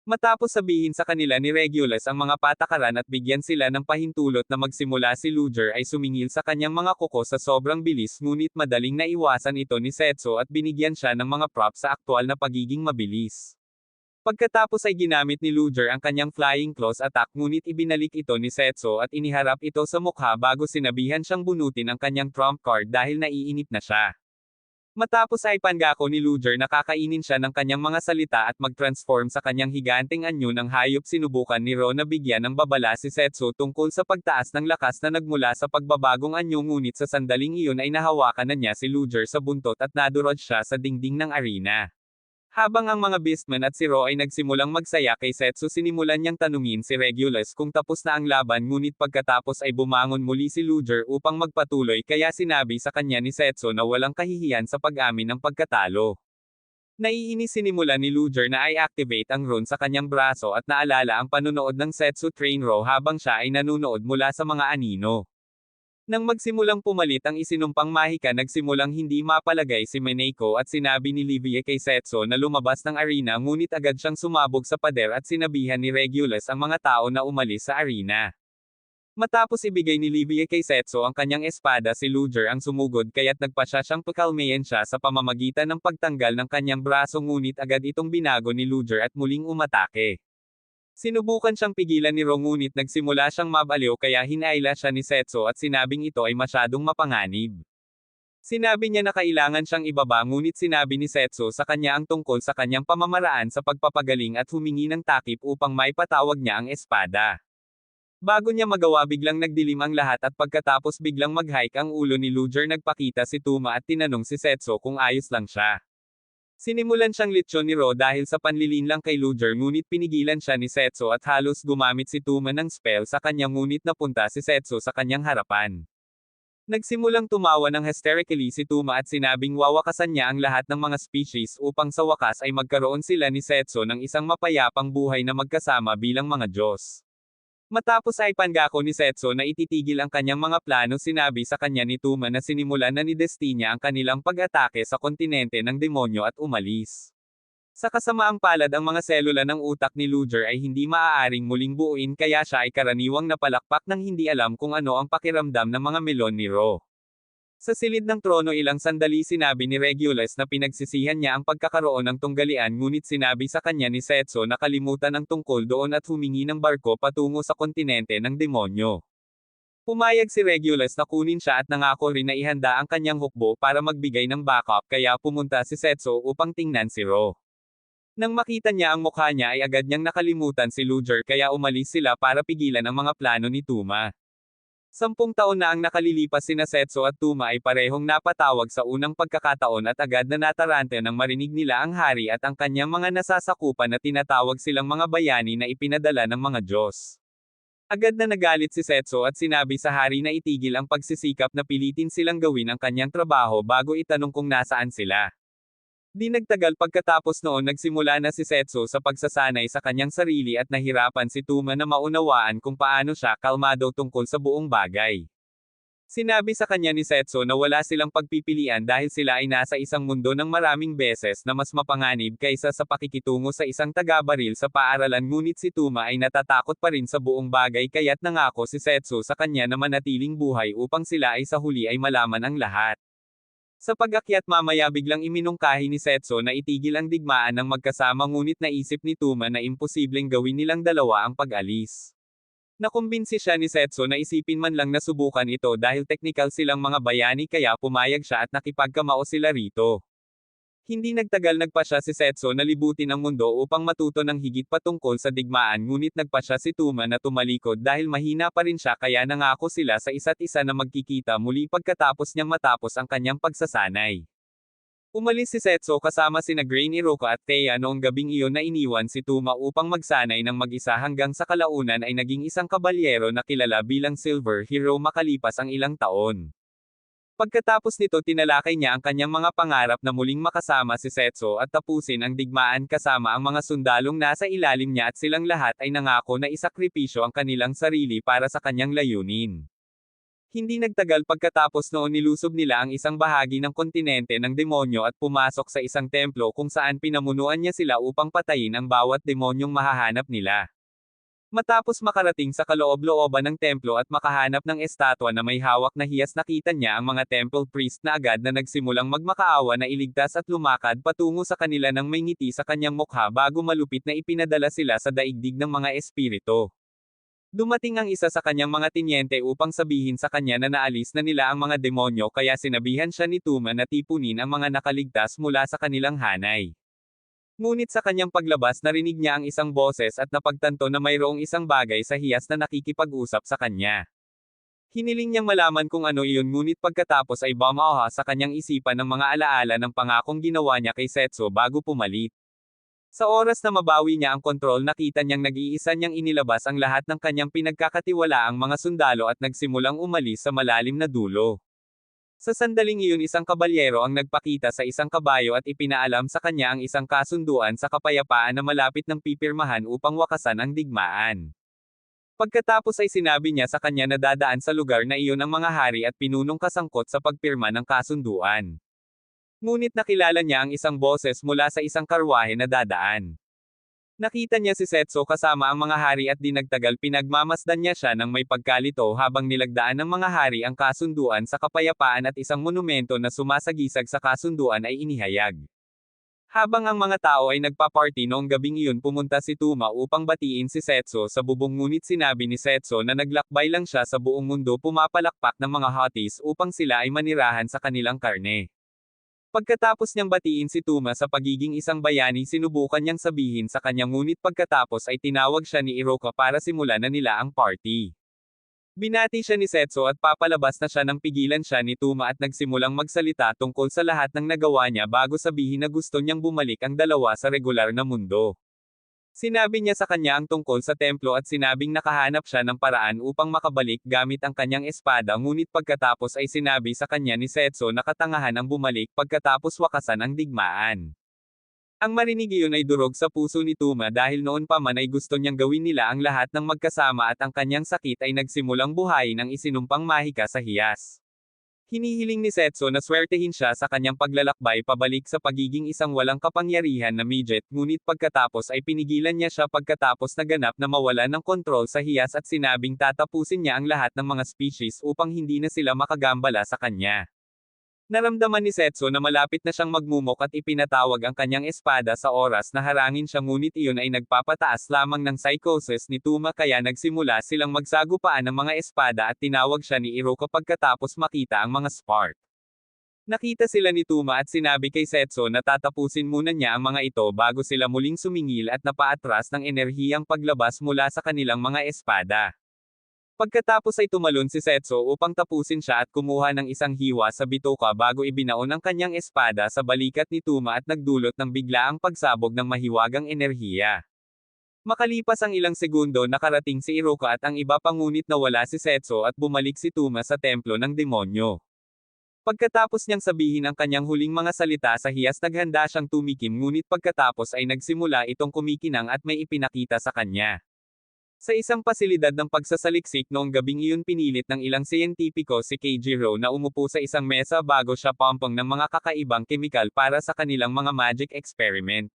Matapos sabihin sa kanila ni Regulus ang mga patakaran at bigyan sila ng pahintulot na magsimula, si Luger ay sumingil sa kanyang mga kuko sa sobrang bilis ngunit madaling naiwasan ito ni Setsu at binigyan siya ng mga props sa aktwal na pagiging mabilis. Pagkatapos ay ginamit ni Luger ang kanyang flying claws attack ngunit ibinalik ito ni Setsu at iniharap ito sa mukha bago sinabihan siyang bunutin ang kanyang trump card dahil naiinip na siya. Matapos ay pangako ni Luger na kakainin siya ng kanyang mga salita at mag-transform sa kanyang higanteng anyo ng hayop, sinubukan ni Ro na bigyan ng babala si Setsu tungkol sa pagtaas ng lakas na nagmula sa pagbabagong anyo ngunit sa sandaling iyon ay nahawakan na niya si Luger sa buntot at nadurog siya sa dingding ng arena. Habang ang mga beastmen at si Ro ay nagsimulang magsaya kay Setsu, sinimulan niyang tanungin si Regulus kung tapos na ang laban ngunit pagkatapos ay bumangon muli si Luger upang magpatuloy kaya sinabi sa kanya ni Setsu na walang kahihiyan sa pag-amin ng pagkatalo. Naiinis sinimulan ni Luger na i-activate ang rune sa kanyang braso at naalala ang panunood ng Setsu Train Ro habang siya ay nanunood mula sa mga anino. Nang magsimulang pumalit ang isinumpang mahika, nagsimulang hindi mapalagay si Minako at sinabi ni Livia kay Setsu na lumabas ng arena ngunit agad siyang sumabog sa pader at sinabihan ni Regulus ang mga tao na umalis sa arena. Matapos ibigay ni Livia kay Setsu ang kanyang espada, si Luger ang sumugod kaya't nagpasya siyang pakalmayan siya sa pamamagitan ng pagtanggal ng kanyang braso ngunit agad itong binago ni Luger at muling umatake. Sinubukan siyang pigilan ni Ro ngunit nagsimula siyang mabaliw kaya hinaila siya ni Setsu at sinabing ito ay masyadong mapanganib. Sinabi niya na kailangan siyang ibaba ngunit sinabi ni Setsu sa kanya ang tungkol sa kanyang pamamaraan sa pagpapagaling at humingi ng takip upang maipatawag niya ang espada. Bago niya magawa biglang nagdilim ang lahat at pagkatapos biglang mag-hike ang ulo ni Luger, nagpakita si Tuma at tinanong si Setsu kung ayos lang siya. Sinimulan siyang litsyon ni Ro dahil sa panlilinlang kay Luger ngunit pinigilan siya ni Setsu at halos gumamit si Tuma ng spell sa kanya ngunit napunta si Setsu sa kanyang harapan. Nagsimulang tumawa ng hysterically si Tuma at sinabing wawakasan niya ang lahat ng mga species upang sa wakas ay magkaroon sila ni Setsu ng isang mapayapang buhay na magkasama bilang mga Diyos. Matapos ay pangako ni Setsu na ititigil ang kanyang mga plano, sinabi sa kanya ni Tuma na sinimulan na ni Destinia ang kanilang pag-atake sa kontinente ng demonyo at umalis. Sa kasamaang palad, ang mga selula ng utak ni Luger ay hindi maaaring muling buuin kaya siya ay karaniwang napalakpak ng hindi alam kung ano ang pakiramdam ng mga melon ni Ro. Sa silid ng trono ilang sandali sinabi ni Regulus na pinagsisihan niya ang pagkakaroon ng tunggalian ngunit sinabi sa kanya ni Setsu na kalimutan ang tungkol doon at humingi ng barko patungo sa kontinente ng demonyo. Pumayag si Regulus na kunin siya at nangako rin na ihanda ang kanyang hukbo para magbigay ng backup kaya pumunta si Setsu upang tingnan si Ro. Nang makita niya ang mukha niya ay agad niyang nakalimutan si Luger kaya umalis sila para pigilan ang mga plano ni Tuma. 10 taon na ang nakalilipas sina Setso at Tuma ay parehong napatawag sa unang pagkakataon at agad na natarante nang marinig nila ang hari at ang kanyang mga nasasakupan na tinatawag silang mga bayani na ipinadala ng mga Diyos. Agad na nagalit si Setso at sinabi sa hari na itigil ang pagsisikap na pilitin silang gawin ang kanyang trabaho bago itanong kung nasaan sila. Di nagtagal pagkatapos noon nagsimula na si Setso sa pagsasanay sa kanyang sarili at nahirapan si Tuma na maunawaan kung paano siya kalmado tungkol sa buong bagay. Sinabi sa kanya ni Setso na wala silang pagpipilian dahil sila ay nasa isang mundo ng maraming beses na mas mapanganib kaysa sa pakikitungo sa isang taga-baril sa paaralan, ngunit si Tuma ay natatakot pa rin sa buong bagay kaya't nangako si Setso sa kanya na manatiling buhay upang sila ay sa huli ay malaman ang lahat. Sa pag-akyat mamaya biglang iminungkahi ni Setso na itigil ang digmaan ng magkasama, ngunit naisip ni Tuma na imposibleng gawin nilang dalawa ang pag-alis. Nakumbinsi siya ni Setso na isipin man lang na subukan ito dahil teknikal silang mga bayani kaya pumayag siya at nakipagkamao sila rito. Hindi nagtagal nagpa siya si Setso na libutin ang mundo upang matuto ng higit pa tungkol sa digmaan, ngunit nagpa siya si Tuma na tumalikod dahil mahina pa rin siya kaya nangako sila sa isa't isa na magkikita muli pagkatapos niyang matapos ang kanyang pagsasanay. Umalis si Setso kasama sina Grain, Iroka at Thea noong gabing iyon na iniwan si Tuma upang magsanay ng mag-isa hanggang sa kalaunan ay naging isang kabalyero na kilala bilang Silver Hero makalipas ang ilang taon. Pagkatapos nito tinalakay niya ang kanyang mga pangarap na muling makasama si Setso at tapusin ang digmaan kasama ang mga sundalong nasa ilalim niya at silang lahat ay nangako na isakripisyo ang kanilang sarili para sa kanyang layunin. Hindi nagtagal pagkatapos noon nilusob nila ang isang bahagi ng kontinente ng demonyo at pumasok sa isang templo kung saan pinamunuan niya sila upang patayin ang bawat demonyong mahahanap nila. Matapos makarating sa kaloob-looban ng templo at makahanap ng estatwa na may hawak na hiyas, nakita niya ang mga temple priest na agad na nagsimulang magmakaawa na iligtas at lumakad patungo sa kanila nang may ngiti sa kanyang mukha bago malupit na ipinadala sila sa daigdig ng mga espiritu. Dumating ang isa sa kanyang mga tinyente upang sabihin sa kanya na naalis na nila ang mga demonyo kaya sinabihan siya ni Tuma na tipunin ang mga nakaligtas mula sa kanilang hanay. Ngunit sa kanyang paglabas narinig niya ang isang boses at napagtanto na mayroong isang bagay sa hiyas na nakikipag-usap sa kanya. Hiniling niyang malaman kung ano iyon, ngunit pagkatapos ay bumaha sa kanyang isipan ng mga alaala ng pangakong ginawa niya kay Setso bago pumalit. Sa oras na mabawi niya ang kontrol, nakita niyang nag-iisa niyang inilabas ang lahat ng kanyang pinagkakatiwalaang mga sundalo at nagsimulang umalis sa malalim na dulo. Sa sandaling iyon isang kabalyero ang nagpakita sa isang kabayo at ipinaalam sa kanya ang isang kasunduan sa kapayapaan na malapit ng pipirmahan upang wakasan ang digmaan. Pagkatapos ay sinabi niya sa kanya na dadaan sa lugar na iyon ang mga hari at pinunong kasangkot sa pagpirma ng kasunduan. Ngunit nakilala niya ang isang boses mula sa isang karwahe na dadaan. Nakita niya si Setso kasama ang mga hari at di nagtagal pinagmamasdan niya siya nang may pagkalito habang nilagdaan ng mga hari ang kasunduan sa kapayapaan at isang monumento na sumasagisag sa kasunduan ay inihayag. Habang ang mga tao ay nagpa-party noong gabing iyon, pumunta si Tuma upang batiin si Setso sa bubong, ngunit sinabi ni Setso na naglakbay lang siya sa buong mundo pumapalakpak ng mga hotties upang sila ay manirahan sa kanilang karne. Pagkatapos niyang batiin si Tuma sa pagiging isang bayani, sinubukan niyang sabihin sa kanya, ngunit pagkatapos ay tinawag siya ni Iroka para simulan na nila ang party. Binati siya ni Setso at papalabas na siya nang pigilan siya ni Tuma at nagsimulang magsalita tungkol sa lahat ng nagawa niya bago sabihin na gusto niyang bumalik ang dalawa sa regular na mundo. Sinabi niya sa kanya ang tungkol sa templo at sinabing nakahanap siya ng paraan upang makabalik gamit ang kanyang espada, ngunit pagkatapos ay sinabi sa kanya ni Setso na katangahan ang bumalik pagkatapos wakasan ang digmaan. Ang marinig iyon ay durog sa puso ni Tuma dahil noon pa man ay gusto niyang gawin nila ang lahat ng magkasama at ang kanyang sakit ay nagsimulang buhayin ang isinumpang mahika sa hiyas. Hinihiling ni Setso na swertehin siya sa kanyang paglalakbay pabalik sa pagiging isang walang kapangyarihan na midget, ngunit pagkatapos ay pinigilan niya siya pagkatapos naganap na mawala ng kontrol sa hiyas at sinabing tatapusin niya ang lahat ng mga species upang hindi na sila makagambala sa kanya. Naramdaman ni Setso na malapit na siyang magmumok at ipinatawag ang kanyang espada sa oras na harangin siya, ngunit iyon ay nagpapataas lamang ng psychosis ni Tuma kaya nagsimula silang magsagupaan ng mga espada at tinawag siya ni Iroka pagkatapos makita ang mga spark. Nakita sila ni Tuma at sinabi kay Setso na tatapusin muna niya ang mga ito bago sila muling sumingil at napaatras ng enerhiyang paglabas mula sa kanilang mga espada. Pagkatapos ay tumalon si Setso upang tapusin siya at kumuha ng isang hiwa sa bitoka bago ibinaon ang kanyang espada sa balikat ni Tuma at nagdulot ng biglaang pagsabog ng mahiwagang enerhiya. Makalipas ang ilang segundo nakarating si Iroka at ang iba pa ngunit nawala si Setso at bumalik si Tuma sa templo ng demonyo. Pagkatapos niyang sabihin ang kanyang huling mga salita sa hiyas naghanda siyang tumikim ngunit pagkatapos ay nagsimula itong kumikinang at may ipinakita sa kanya. Sa isang pasilidad ng pagsasaliksik noong gabing iyon pinilit ng ilang siyentipiko si Keijiro na umupo sa isang mesa bago siya pampang ng mga kakaibang kemikal para sa kanilang mga magic experiment.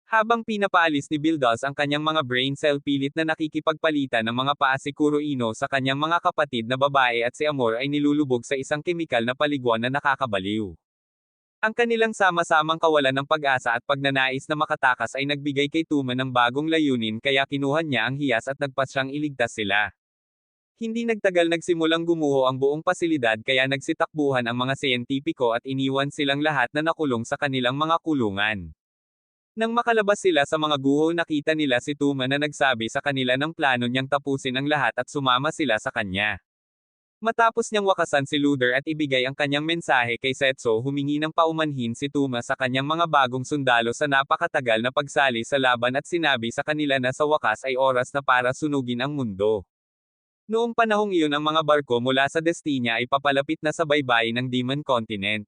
Habang pinapaalis ni Bildos ang kanyang mga brain cell pilit na nakikipagpalitan ng mga paa si Kuroino sa kanyang mga kapatid na babae at si Amor ay nilulubog sa isang kemikal na paliguan na nakakabaliw. Ang kanilang sama-samang kawalan ng pag-asa at pagnanais na makatakas ay nagbigay kay Tuma ng bagong layunin kaya kinuha niya ang hiyas at nagpasyang iligtas sila. Hindi nagtagal nagsimulang gumuho ang buong pasilidad kaya nagsitakbuhan ang mga siyentipiko at iniwan silang lahat na nakulong sa kanilang mga kulungan. Nang makalabas sila sa mga guho nakita nila si Tuma na nagsabi sa kanila ng plano niyang tapusin ang lahat at sumama sila sa kanya. Matapos niyang wakasan si Luder at ibigay ang kanyang mensahe kay Setso humingi ng paumanhin si Tuma sa kanyang mga bagong sundalo sa napakatagal na pagsali sa laban at sinabi sa kanila na sa wakas ay oras na para sunugin ang mundo. Noong panahong iyon ang mga barko mula sa Destinia ay papalapit na sa baybayin ng Demon Continent.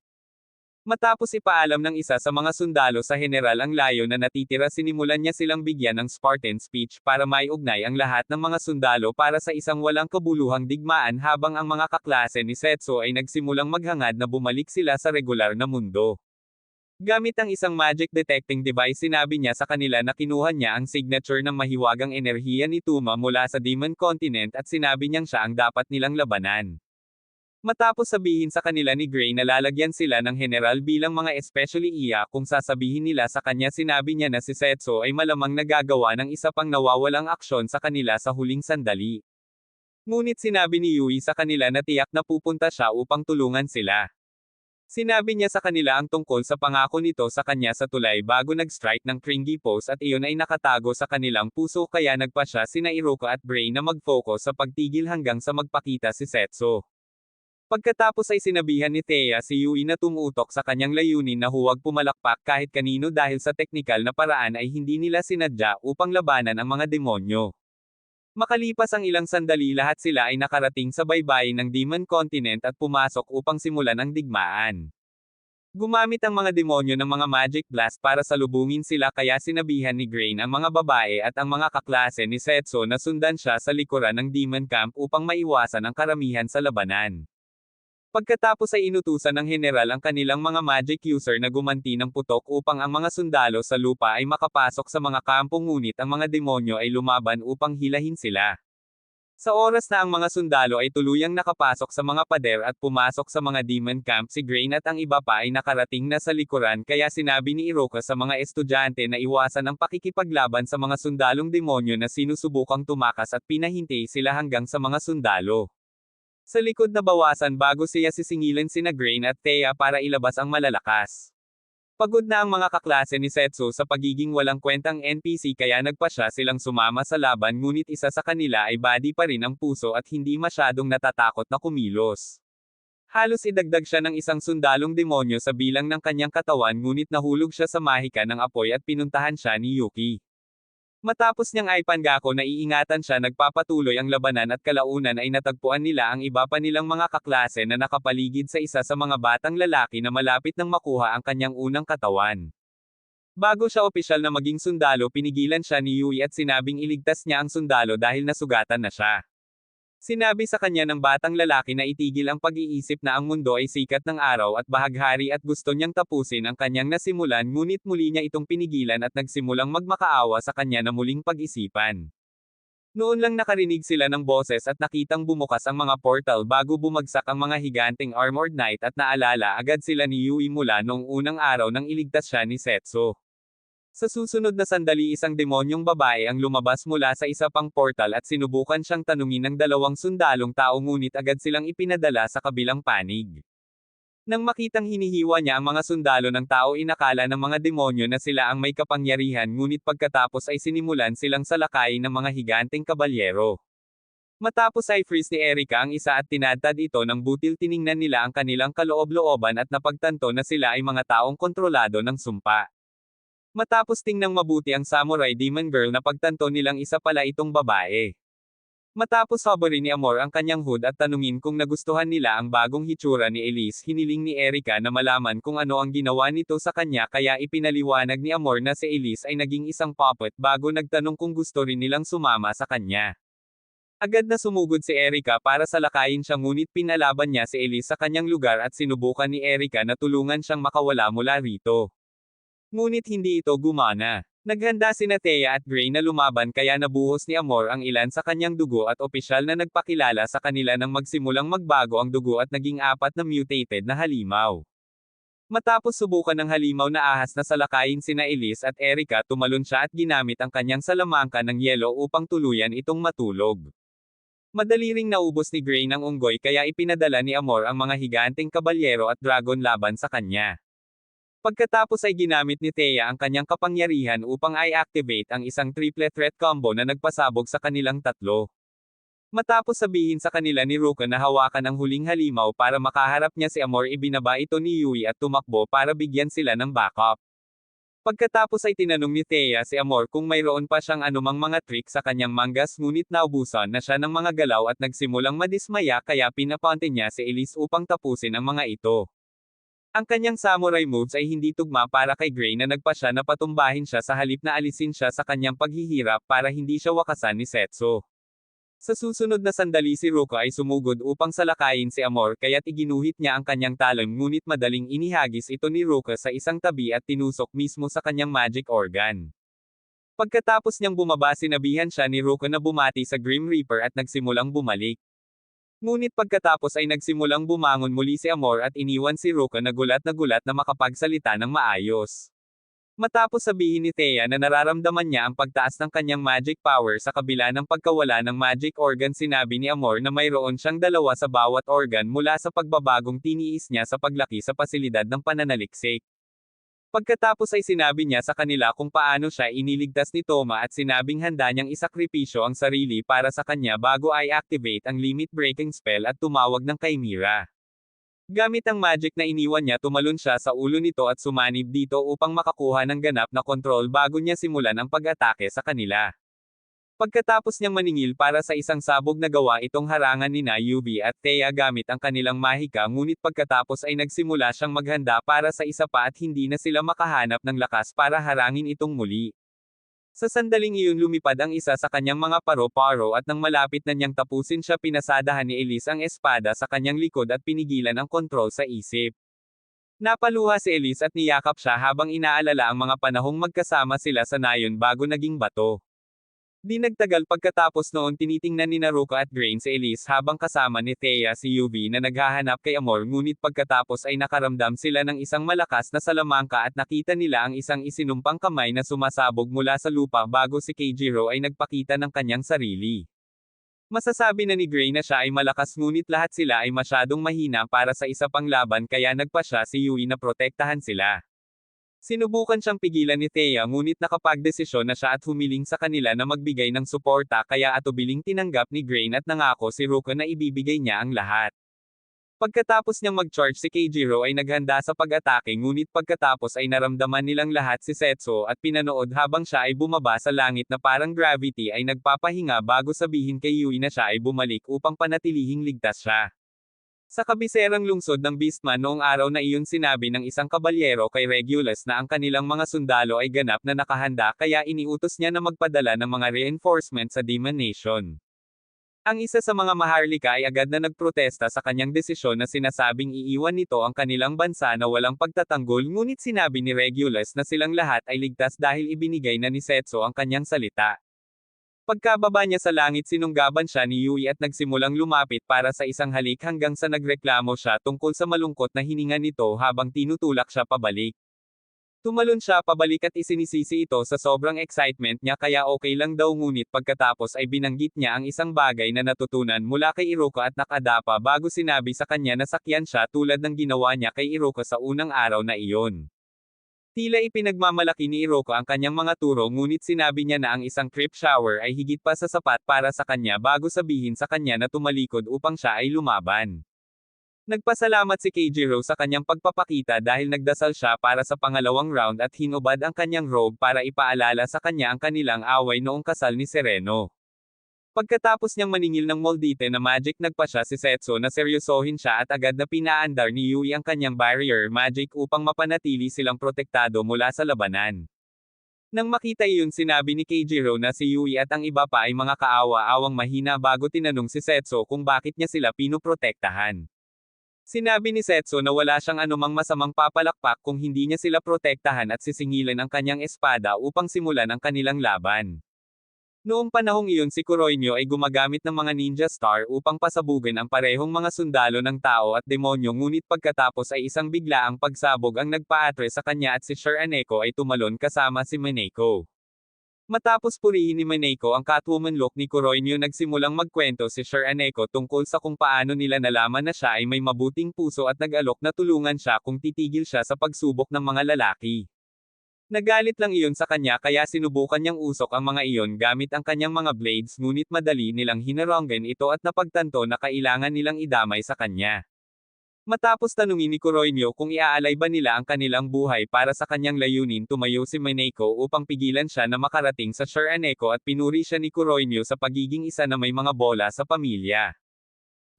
Matapos ipaalam ng isa sa mga sundalo sa general ang layo na natitira sinimulan niya silang bigyan ng Spartan speech para maiugnay ang lahat ng mga sundalo para sa isang walang kabuluhang digmaan habang ang mga kaklase ni Setso ay nagsimulang maghangad na bumalik sila sa regular na mundo. Gamit ang isang magic detecting device sinabi niya sa kanila na kinuha niya ang signature ng mahiwagang enerhiya ni Tuma mula sa Demon Continent at sinabi niyang siya ang dapat nilang labanan. Matapos sabihin sa kanila ni Gray na lalagyan sila ng general bilang mga especially iya kung sasabihin nila sa kanya sinabi niya na si Setso ay malamang nagagawa ng isa pang nawawalang aksyon sa kanila sa huling sandali. Ngunit sinabi ni Yui sa kanila na tiyak na pupunta siya upang tulungan sila. Sinabi niya sa kanila ang tungkol sa pangako nito sa kanya sa tulay bago nag-strike ng Kringy Pose at iyon ay nakatago sa kanilang puso kaya nagpa siya sina Iroka at Bray na mag-focus sa pagtigil hanggang sa magpakita si Setso. Pagkatapos ay sinabihan ni Thea si Yui na tumutok sa kanyang layunin na huwag pumalakpak kahit kanino dahil sa teknikal na paraan ay hindi nila sinadya upang labanan ang mga demonyo. Makalipas ang ilang sandali lahat sila ay nakarating sa baybayin ng Demon Continent at pumasok upang simulan ang digmaan. Gumamit ang mga demonyo ng mga magic blast para salubungin sila kaya sinabihan ni Grain ang mga babae at ang mga kaklase ni Setso na sundan siya sa likuran ng Demon Camp upang maiwasan ang karamihan sa labanan. Pagkatapos ay inutusan ng general ang kanilang mga magic user na gumanti ng putok upang ang mga sundalo sa lupa ay makapasok sa mga kampo ngunit ang mga demonyo ay lumaban upang hilahin sila. Sa oras na ang mga sundalo ay tuluyang nakapasok sa mga pader at pumasok sa mga demon camp si Grain at ang iba pa ay nakarating na sa likuran kaya sinabi ni Iroka sa mga estudyante na iwasan ang pakikipaglaban sa mga sundalong demonyo na sinusubukang tumakas at pinahintay sila hanggang sa mga sundalo. Sa likod na bawasan bago siya sisingilin sina Grain at Thea para ilabas ang malalakas. Pagod na ang mga kaklase ni Setso sa pagiging walang kwentang NPC kaya nagpa siya silang sumama sa laban ngunit isa sa kanila ay body pa rin ang puso at hindi masyadong natatakot na kumilos. Halos idagdag siya ng isang sundalong demonyo sa bilang ng kanyang katawan ngunit nahulog siya sa mahika ng apoy at pinuntahan siya ni Yuki. Matapos niyang ipanggako na iingatan siya nagpapatuloy ang labanan at kalaunan ay natagpuan nila ang iba pa nilang mga kaklase na nakapaligid sa isa sa mga batang lalaki na malapit nang makuha ang kanyang unang katawan. Bago siya opisyal na maging sundalo pinigilan siya ni Yui at sinabing iligtas niya ang sundalo dahil nasugatan na siya. Sinabi sa kanya ng batang lalaki na itigil ang pag-iisip na ang mundo ay sikat ng araw at bahaghari at gusto niyang tapusin ang kanyang nasimulan ngunit muli niya itong pinigilan at nagsimulang magmakaawa sa kanya na muling pag-isipan. Noon lang nakarinig sila ng boses at nakitang bumukas ang mga portal bago bumagsak ang mga higanteng armored knight at naalala agad sila ni Yui mula noong unang araw nang iligtas siya ni Setso. Sa susunod na sandali isang demonyong babae ang lumabas mula sa isa pang portal at sinubukan siyang tanungin ng dalawang sundalong tao ngunit agad silang ipinadala sa kabilang panig. Nang makitang hinihiwa niya ang mga sundalo ng tao inakala ng mga demonyo na sila ang may kapangyarihan ngunit pagkatapos ay sinimulan silang salakayin ng mga higanteng kabalyero. Matapos ay freeze ni Erika ang isa at tinadtad ito ng butil, tiningnan nila ang kanilang kaloob-looban at napagtanto na sila ay mga taong kontrolado ng sumpa. Matapos tingnang mabuti ang samurai demon girl, napagtanto nilang isa pala itong babae. Matapos habarin ni Amor ang kanyang hood at tanungin kung nagustuhan nila ang bagong hitsura ni Elise, hiniling ni Erika na malaman kung ano ang ginawa nito sa kanya, kaya ipinaliwanag ni Amor na si Elise ay naging isang puppet bago nagtanong kung gusto rin nilang sumama sa kanya. Agad na sumugod si Erika para salakayin siya, ngunit pinalaban niya si Elise sa kanyang lugar at sinubukan ni Erika na tulungan siyang makawala mula rito. Ngunit hindi ito gumana. Naghanda sina Thea at Gray na lumaban, kaya nabuhos ni Amor ang ilan sa kanyang dugo at opisyal na nagpakilala sa kanila nang magsimulang magbago ang dugo at naging 4 na mutated na halimaw. Matapos subukan ng halimaw na ahas na salakayin sina Elise at Erika, tumalon siya at ginamit ang kanyang salamangka ng yelo upang tuluyan itong matulog. Madali ring naubos ni Gray ng unggoy, kaya ipinadala ni Amor ang mga higanteng kabalyero at dragon laban sa kanya. Pagkatapos ay ginamit ni Thea ang kanyang kapangyarihan upang i-activate ang isang triple threat combo na nagpasabog sa kanilang tatlo. Matapos sabihin sa kanila ni Ruka na hawakan ang huling halimaw para makaharap niya si Amor, ibinaba ito ni Yui at tumakbo para bigyan sila ng backup. Pagkatapos ay tinanong ni Thea si Amor kung mayroon pa siyang anumang mga trick sa kanyang mangas, ngunit naubusan na siya ng mga galaw at nagsimulang madismaya, kaya pinapunte niya si Elise upang tapusin ang mga ito. Ang kanyang samurai moves ay hindi tugma para kay Gray na nagpasya na patumbahin siya sa halip na alisin siya sa kanyang paghihirap para hindi siya wakasan ni Setsu. Sa susunod na sandali si Ruka ay sumugod upang salakayin si Amor, kaya't iginuhit niya ang kanyang talon, ngunit madaling inihagis ito ni Ruka sa isang tabi at tinusok mismo sa kanyang magic organ. Pagkatapos niyang bumaba, sinabihan siya ni Ruka na bumati sa Grim Reaper at nagsimulang bumalik. Ngunit pagkatapos ay nagsimulang bumangon muli si Amor at iniwan si Ruka na gulat na makapagsalita ng maayos. Matapos sabihin ni Thea na nararamdaman niya ang pagtaas ng kanyang magic power sa kabila ng pagkawala ng magic organ, sinabi ni Amor na mayroon siyang 2 sa bawat organ mula sa pagbabagong tiniis niya sa paglaki sa pasilidad ng pananaliksik. Pagkatapos ay sinabi niya sa kanila kung paano siya iniligtas ni Toma at sinabing handa niyang isakripisyo ang sarili para sa kanya bago i-activate ang limit-breaking spell at tumawag ng Chimera. Gamit ang magic na iniwan niya, tumalon siya sa ulo nito at sumanib dito upang makakuha ng ganap na kontrol bago niya simulan ang pag-atake sa kanila. Pagkatapos niyang maningil para sa isang sabog, nagawa itong harangan nina Yubi at Thea gamit ang kanilang mahika, ngunit pagkatapos ay nagsimula siyang maghanda para sa isa pa at hindi na sila makahanap ng lakas para harangin itong muli. Sa sandaling iyon, lumipad ang isa sa kanyang mga paro-paro at nang malapit na niyang tapusin siya, pinasadahan ni Elise ang espada sa kanyang likod at pinigilan ang kontrol sa isip. Napaluha si Elise at niyakap siya habang inaalala ang mga panahong magkasama sila sa nayon bago naging bato. Di nagtagal pagkatapos noon, tinitingnan ni Ruka at Grain si Elise habang kasama ni Thea si Yuvi na naghahanap kay Amor, ngunit pagkatapos ay nakaramdam sila ng isang malakas na salamangka at nakita nila ang isang isinumpang kamay na sumasabog mula sa lupa bago si Keijiro ay nagpakita ng kanyang sarili. Masasabi na ni Gray na siya ay malakas, ngunit lahat sila ay masyadong mahina para sa isa pang laban, kaya nagpasya si Yui na protektahan sila. Sinubukan siyang pigilan ni Thea, ngunit nakapagdesisyon na siya at humiling sa kanila na magbigay ng suporta, kaya atubiling tinanggap ni Grain at nangako si Ruka na ibibigay niya ang lahat. Pagkatapos niyang mag-charge, si Keijiro ay naghanda sa pag-atake, ngunit pagkatapos ay naramdaman nilang lahat si Setsu at pinanood habang siya ay bumaba sa langit na parang gravity, ay nagpapahinga bago sabihin kay Yui na siya ay bumalik upang panatilihing ligtas siya. Sa kabiserang lungsod ng Beastman noong araw na iyon, sinabi ng isang kabalyero kay Regulus na ang kanilang mga sundalo ay ganap na nakahanda, kaya iniutos niya na magpadala ng mga reinforcement sa Demon Nation. Ang isa sa mga maharlika ay agad na nagprotesta sa kanyang desisyon na sinasabing iiwan nito ang kanilang bansa na walang pagtatanggol, ngunit sinabi ni Regulus na silang lahat ay ligtas dahil ibinigay na ni Setsu ang kanyang salita. Pagkababa niya sa langit, sinunggaban siya ni Yui at nagsimulang lumapit para sa isang halik hanggang sa nagreklamo siya tungkol sa malungkot na hininga nito habang tinutulak siya pabalik. Tumalon siya pabalik at isinisisi ito sa sobrang excitement niya, kaya okay lang daw, ngunit pagkatapos ay binanggit niya ang isang bagay na natutunan mula kay Iruka at Nakadapa bago sinabi sa kanya na sakyan siya tulad ng ginawa niya kay Iruka sa unang araw na iyon. Tila ipinagmamalaki ni Iroka ang kanyang mga turo ngunit sinabi niya na ang isang creep shower ay higit pa sa sapat para sa kanya bago sabihin sa kanya na tumalikod upang siya ay lumaban. Nagpasalamat si Keijiro sa kanyang pagpapakita dahil nagdasal siya para sa pangalawang round at hinubad ang kanyang robe para ipaalala sa kanya ang kanilang away noong kasal ni Sereno. Pagkatapos niyang maningil ng Moldite na magic nagpa siya si Setsu na seryosohin siya at agad na pinaandar ni Yui ang kanyang barrier magic upang mapanatili silang protektado mula sa labanan. Nang makita iyon sinabi ni Keijiro na si Yui at ang iba pa ay mga kaawa-awang mahina bago tinanong si Setsu kung bakit niya sila pinoprotektahan. Sinabi ni Setsu na wala siyang anumang masamang papalakpak kung hindi niya sila protektahan at sisingilan ang kanyang espada upang simulan ang kanilang laban. Noong panahong iyon si Kuroinyo ay gumagamit ng mga ninja star upang pasabugan ang parehong mga sundalo ng tao at demonyo ngunit pagkatapos ay isang biglaang pagsabog ang nagpaatre sa kanya at si Sir Aneko ay tumalon kasama si Mineko. Matapos purihin ni Mineko ang Catwoman look ni Kuroinyo nagsimulang magkwento si Sir Aneko tungkol sa kung paano nila nalaman na siya ay may mabuting puso at nag-alok na tulungan siya kung titigil siya sa pagsubok ng mga lalaki. Nagalit lang iyon sa kanya kaya sinubukan niyang usok ang mga iyon gamit ang kanyang mga blades ngunit madali nilang hinaronggan ito at napagtanto na kailangan nilang idamay sa kanya. Matapos tanungin ni Kuroinyo kung iaalay ba nila ang kanilang buhay para sa kanyang layunin tumayo si Mineko upang pigilan siya na makarating sa Sir Aneko at pinuri siya ni Kuroinyo sa pagiging isa na may mga bola sa pamilya.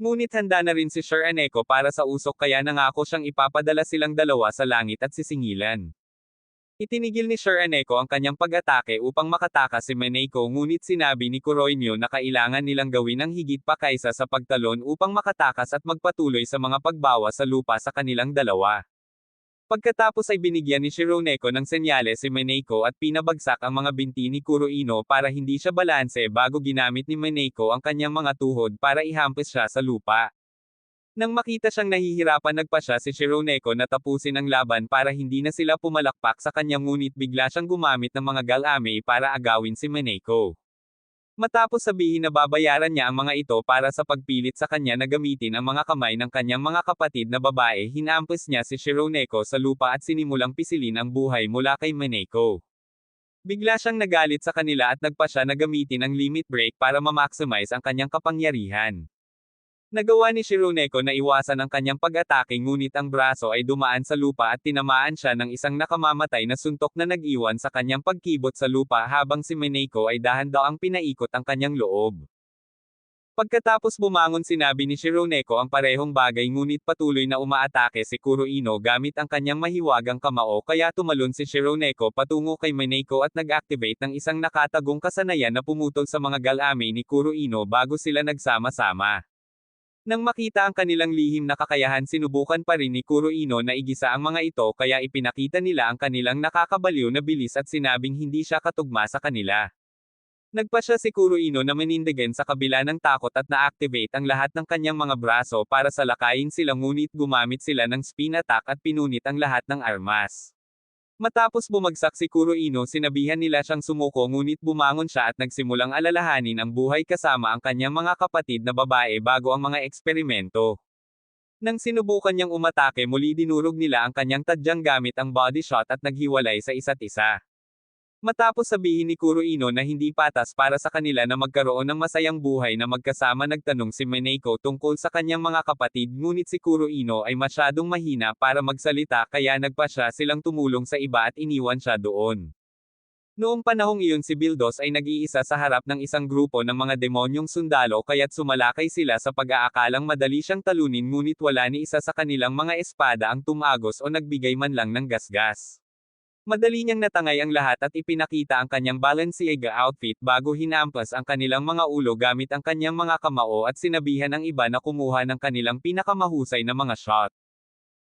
Ngunit handa na rin si Sir Aneko para sa usok kaya nangako siyang ipapadala silang dalawa sa langit at sisingilan. Itinigil ni Sir Aneko ang kanyang pag-atake upang makatakas si Mineko ngunit sinabi ni Kuroinyo na kailangan nilang gawin ang higit pa kaysa sa pagtalon upang makatakas at magpatuloy sa mga pagbawa sa lupa sa kanilang dalawa. Pagkatapos ay binigyan ni Shironeko ng senyales si Mineko at pinabagsak ang mga binti ni Kuroino para hindi siya balanse bago ginamit ni Mineko ang kanyang mga tuhod para ihampis siya sa lupa. Nang makita siyang nahihirapan nagpa siya si Shironeko na tapusin ang laban para hindi na sila pumalakpak sa kanya ngunit bigla siyang gumamit ng mga galame para agawin si Mineko. Matapos sabihin na babayaran niya ang mga ito para sa pagpilit sa kanya na gamitin ang mga kamay ng kanyang mga kapatid na babae hinampis niya si Shironeko sa lupa at sinimulang pisilin ang buhay mula kay Mineko. Bigla siyang nagalit sa kanila at nagpa siya na gamitin ang limit break para ma-maximize ang kanyang kapangyarihan. Nagawa ni Shironeko na iwasan ang kanyang pag-atake ngunit ang braso ay dumaan sa lupa at tinamaan siya ng isang nakamamatay na suntok na nag-iwan sa kanyang pagkibot sa lupa habang si Mineko ay dahan-daang pinaikot ang kanyang loob. Pagkatapos bumangon sinabi ni Shironeko ang parehong bagay ngunit patuloy na umaatake si Kuroino gamit ang kanyang mahiwagang kamao kaya tumalon si Shironeko patungo kay Mineko at nag-activate ng isang nakatagong kasanayan na pumutol sa mga galame ni Kuroino bago sila nagsama-sama. Nang makita ang kanilang lihim na kakayahan sinubukan pa rin ni Kuroino na igisa ang mga ito kaya ipinakita nila ang kanilang nakakabaliw na bilis at sinabing hindi siya katugma sa kanila. Nagpa siya si Kuroino na manindigan sa kabila ng takot at na-activate ang lahat ng kanyang mga braso para salakayin sila ngunit gumamit sila ng spin attack at pinunit ang lahat ng armas. Matapos bumagsak si Kuroino sinabihan nila siyang sumuko ngunit bumangon siya at nagsimulang alalahanin ang buhay kasama ang kanyang mga kapatid na babae bago ang mga eksperimento. Nang sinubukan niyang umatake muli dinurog nila ang kanyang tadyang gamit ang body shot at naghiwalay sa isa't isa. Matapos sabihin ni Kuroino na hindi patas para sa kanila na magkaroon ng masayang buhay na magkasama nagtanong si Mineko tungkol sa kanyang mga kapatid ngunit si Kuroino ay masyadong mahina para magsalita kaya nagpa siya silang tumulong sa iba at iniwan siya doon. Noong panahong iyon si Bildos ay nag-iisa sa harap ng isang grupo ng mga demonyong sundalo kaya't sumalakay sila sa pag-aakalang madali siyang talunin ngunit wala ni isa sa kanilang mga espada ang tumagos o nagbigay man lang ng gasgas. Madali niyang natangay ang lahat at ipinakita ang kanyang Balenciaga outfit bago hinampas ang kanilang mga ulo gamit ang kanyang mga kamao at sinabihan ang iba na kumuha ng kanilang pinakamahusay na mga shot.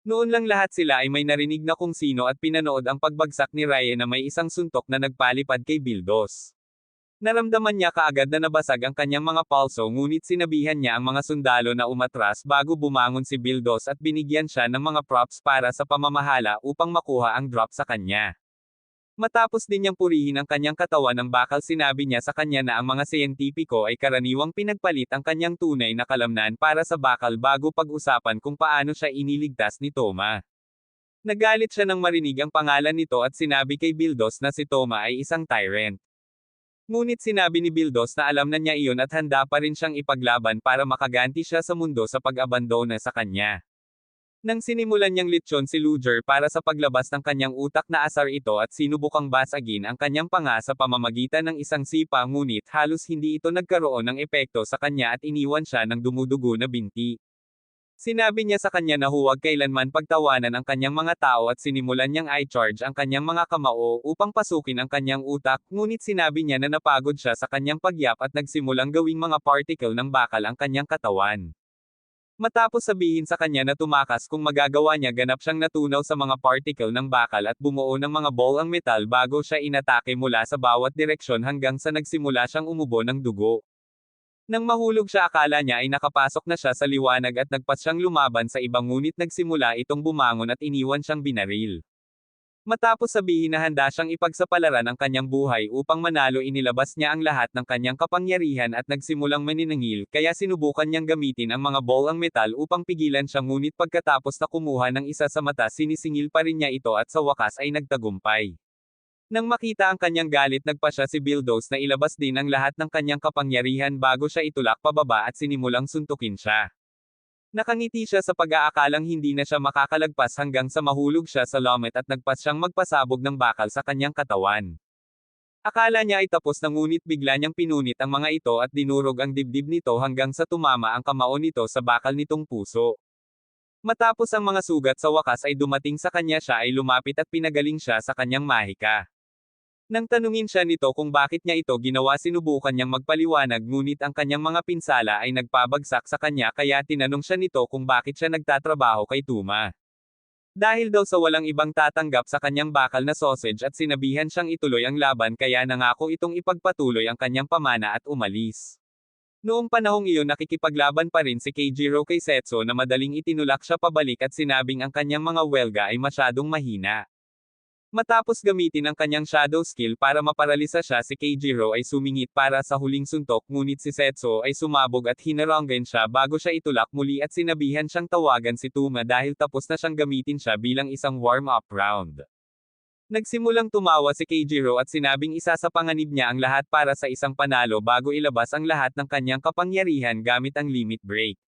Noon lang lahat sila ay may narinig na kung sino at pinanood ang pagbagsak ni Rye na may isang suntok na nagpalipad kay Bildos. Naramdaman niya kaagad na nabasag ang kanyang mga palso ngunit sinabihan niya ang mga sundalo na umatras bago bumangon si Bildos at binigyan siya ng mga props para sa pamamahala upang makuha ang drop sa kanya. Matapos din niyang purihin ang kanyang katawan ng bakal sinabi niya sa kanya na ang mga siyentipiko ay karaniwang pinagpalit ang kanyang tunay na kalamnan para sa bakal bago pag-usapan kung paano siya iniligtas ni Toma. Nagalit siya nang marinig ang pangalan nito at sinabi kay Bildos na si Toma ay isang tyrant. Ngunit sinabi ni Bildos na alam na niya iyon at handa pa rin siyang ipaglaban para makaganti siya sa mundo sa pag-abandona sa kanya. Nang sinimulan niyang litsyon si Luger para sa paglabas ng kanyang utak na asar ito at sinubukang basagin ang kanyang panga sa pamamagitan ng isang sipa ngunit halos hindi ito nagkaroon ng epekto sa kanya at iniwan siya ng dumudugo na binti. Sinabi niya sa kanya na huwag kailanman pagtawanan ang kanyang mga tao at sinimulan niyang i-charge ang kanyang mga kamao upang pasukin ang kanyang utak, ngunit sinabi niya na napagod siya sa kanyang pagyap at nagsimulang gawing mga particle ng bakal ang kanyang katawan. Matapos sabihin sa kanya na tumakas kung magagawa niya ganap siyang natunaw sa mga particle ng bakal at bumuo ng mga ball ang metal bago siya inatake mula sa bawat direksyon hanggang sa nagsimula siyang umubo ng dugo. Nang mahulog siya akala niya ay nakapasok na siya sa liwanag at nagpas siyang lumaban sa ibang ngunit nagsimula itong bumangon at iniwan siyang binaril. Matapos sabihin na handa siyang ipagsapalaran ang kanyang buhay upang manalo inilabas niya ang lahat ng kanyang kapangyarihan at nagsimulang maniningil kaya sinubukan niyang gamitin ang mga ball ang metal upang pigilan siya ngunit pagkatapos na kumuha ng isa sa mata sinisingil pa rin niya ito at sa wakas ay nagtagumpay. Nang makita ang kanyang galit nagpa siya si Bildos na ilabas din ang lahat ng kanyang kapangyarihan bago siya itulak pababa at sinimulang suntukin siya. Nakangiti siya sa pag-aakalang hindi na siya makakalagpas hanggang sa mahulog siya sa lomet at nagpas siyang magpasabog ng bakal sa kanyang katawan. Akala niya ay tapos na ngunit bigla niyang pinunit ang mga ito at dinurog ang dibdib nito hanggang sa tumama ang kamao nito sa bakal nitong puso. Matapos ang mga sugat sa wakas ay dumating sa kanya siya ay lumapit at pinagaling siya sa kanyang mahika. Nang tanungin siya nito kung bakit niya ito ginawa sinubukan niyang magpaliwanag ngunit ang kanyang mga pinsala ay nagpabagsak sa kanya kaya tinanong siya nito kung bakit siya nagtatrabaho kay Tuma. Dahil daw sa walang ibang tatanggap sa kanyang bakal na sausage at sinabihan siyang ituloy ang laban kaya nangako itong ipagpatuloy ang kanyang pamana at umalis. Noong panahong iyon nakikipaglaban pa rin si Keijiro kay Setsu na madaling itinulak siya pabalik at sinabing ang kanyang mga welga ay masyadong mahina. Matapos gamitin ang kanyang shadow skill para maparalisa siya si Keijiro ay sumingit para sa huling suntok ngunit si Setsu ay sumabog at hinaranggan siya bago siya itulak muli at sinabihan siyang tawagan si Tuma dahil tapos na siyang gamitin siya bilang isang warm-up round. Nagsimulang tumawa si Keijiro at sinabing isa sa panganib niya ang lahat para sa isang panalo bago ilabas ang lahat ng kanyang kapangyarihan gamit ang limit break.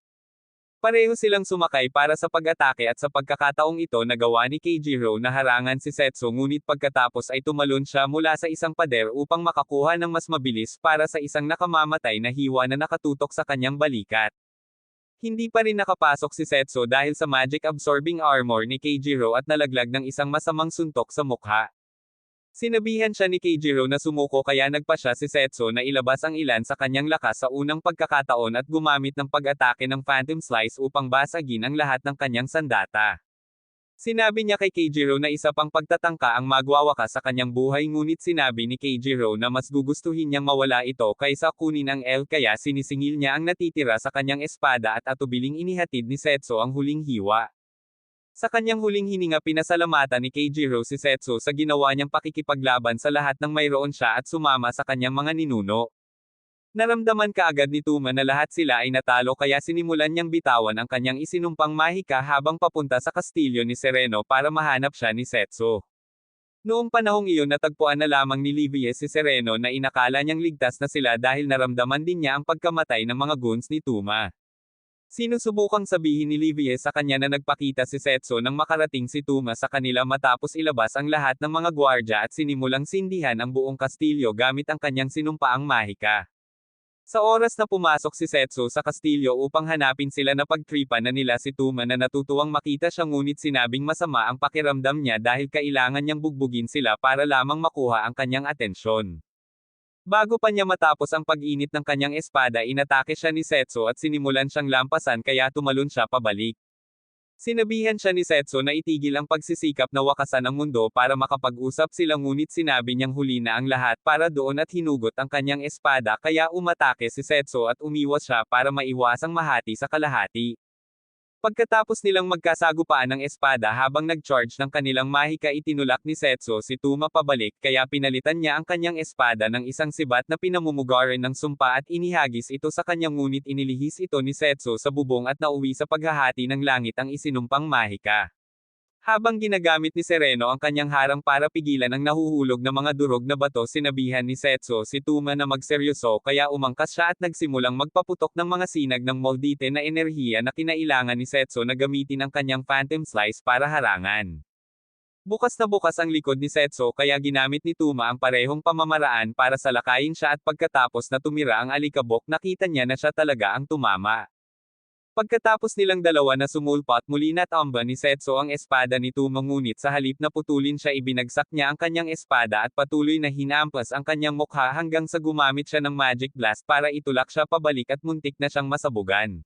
Pareho silang sumakay para sa pag-atake at sa pagkakataong ito nagawa ni Keijiro na harangan si Setsu ngunit pagkatapos ay tumalon siya mula sa isang pader upang makakuha ng mas mabilis para sa isang nakamamatay na hiwa na nakatutok sa kanyang balikat. Hindi pa rin nakapasok si Setsu dahil sa magic absorbing armor ni Keijiro at nalaglag ng isang masamang suntok sa mukha. Sinabihan siya ni Keijiro na sumuko kaya nagpa siya si Setsu na ilabas ang ilan sa kanyang lakas sa unang pagkakataon at gumamit ng pag-atake ng Phantom Slice upang basagin ang lahat ng kanyang sandata. Sinabi niya kay Keijiro na isa pang pagtatangka ang magwawakas sa kanyang buhay ngunit sinabi ni Keijiro na mas gugustuhin niyang mawala ito kaysa kunin ang L kaya sinisingil niya ang natitira sa kanyang espada at atubiling inihatid ni Setsu ang huling hiwa. Sa kanyang huling hininga pinasalamatan ni Keijiro si Setsu sa ginawa niyang pakikipaglaban sa lahat ng mayroon siya at sumama sa kanyang mga ninuno. Naramdaman kaagad ni Tuma na lahat sila ay natalo kaya sinimulan niyang bitawan ang kanyang isinumpang mahika habang papunta sa kastilyo ni Sereno para mahanap siya ni Setsu. Noong panahong iyon natagpuan na lamang ni Livie si Sereno na inakala niyang ligtas na sila dahil naramdaman din niya ang pagkamatay ng mga goons ni Tuma. Sinusubukang sabihin ni Livie sa kanya na nagpakita si Setsu nang makarating si Tuma sa kanila matapos ilabas ang lahat ng mga gwardya at sinimulang sindihan ang buong kastilyo gamit ang kanyang sinumpaang mahika. Sa oras na pumasok si Setsu sa kastilyo upang hanapin sila na pagtripan na nila si Tuma na natutuwang makita siya ngunit sinabing masama ang pakiramdam niya dahil kailangan niyang bugbugin sila para lamang makuha ang kanyang atensyon. Bago pa niya matapos ang pag-init ng kanyang espada inatake siya ni Setsu at sinimulan siyang lampasan kaya tumalon siya pabalik. Sinabihan siya ni Setsu na itigil ang pagsisikap na wakasan ang mundo para makapag-usap sila ngunit sinabi niyang huli na ang lahat para doon at hinugot ang kanyang espada kaya umatake si Setsu at umiwas siya para maiwasang mahati sa kalahati. Pagkatapos nilang magkasagupaan ng espada habang nag-charge ng kanilang mahika itinulak ni Setsu si Tuma pabalik kaya pinalitan niya ang kanyang espada ng isang sibat na pinamumugaran ng sumpa at inihagis ito sa kanya ngunit inilihis ito ni Setsu sa bubong at nauwi sa paghahati ng langit ang isinumpang mahika. Habang ginagamit ni Sereno ang kanyang harang para pigilan ang nahuhulog na mga durog na bato, sinabihan ni Setsu si Tuma na magseryoso, kaya umangkas siya at nagsimulang magpaputok ng mga sinag ng moldite na enerhiya na kinailangan ni Setsu na gamitin ang kanyang Phantom Slice para harangan. Bukas na bukas ang likod ni Setsu, kaya ginamit ni Tuma ang parehong pamamaraan para salakayin siya, at pagkatapos na tumira ang alikabok, nakita niya na siya talaga ang tumama. Pagkatapos nilang dalawa na sumulpot, muli natomba ni Setsu ang espada ni Tuma, ngunit sa halip na putulin siya, ibinagsak niya ang kanyang espada at patuloy na hinampas ang kanyang mukha hanggang sa gumamit siya ng Magic Blast para itulak siya pabalik at muntik na siyang masabugan.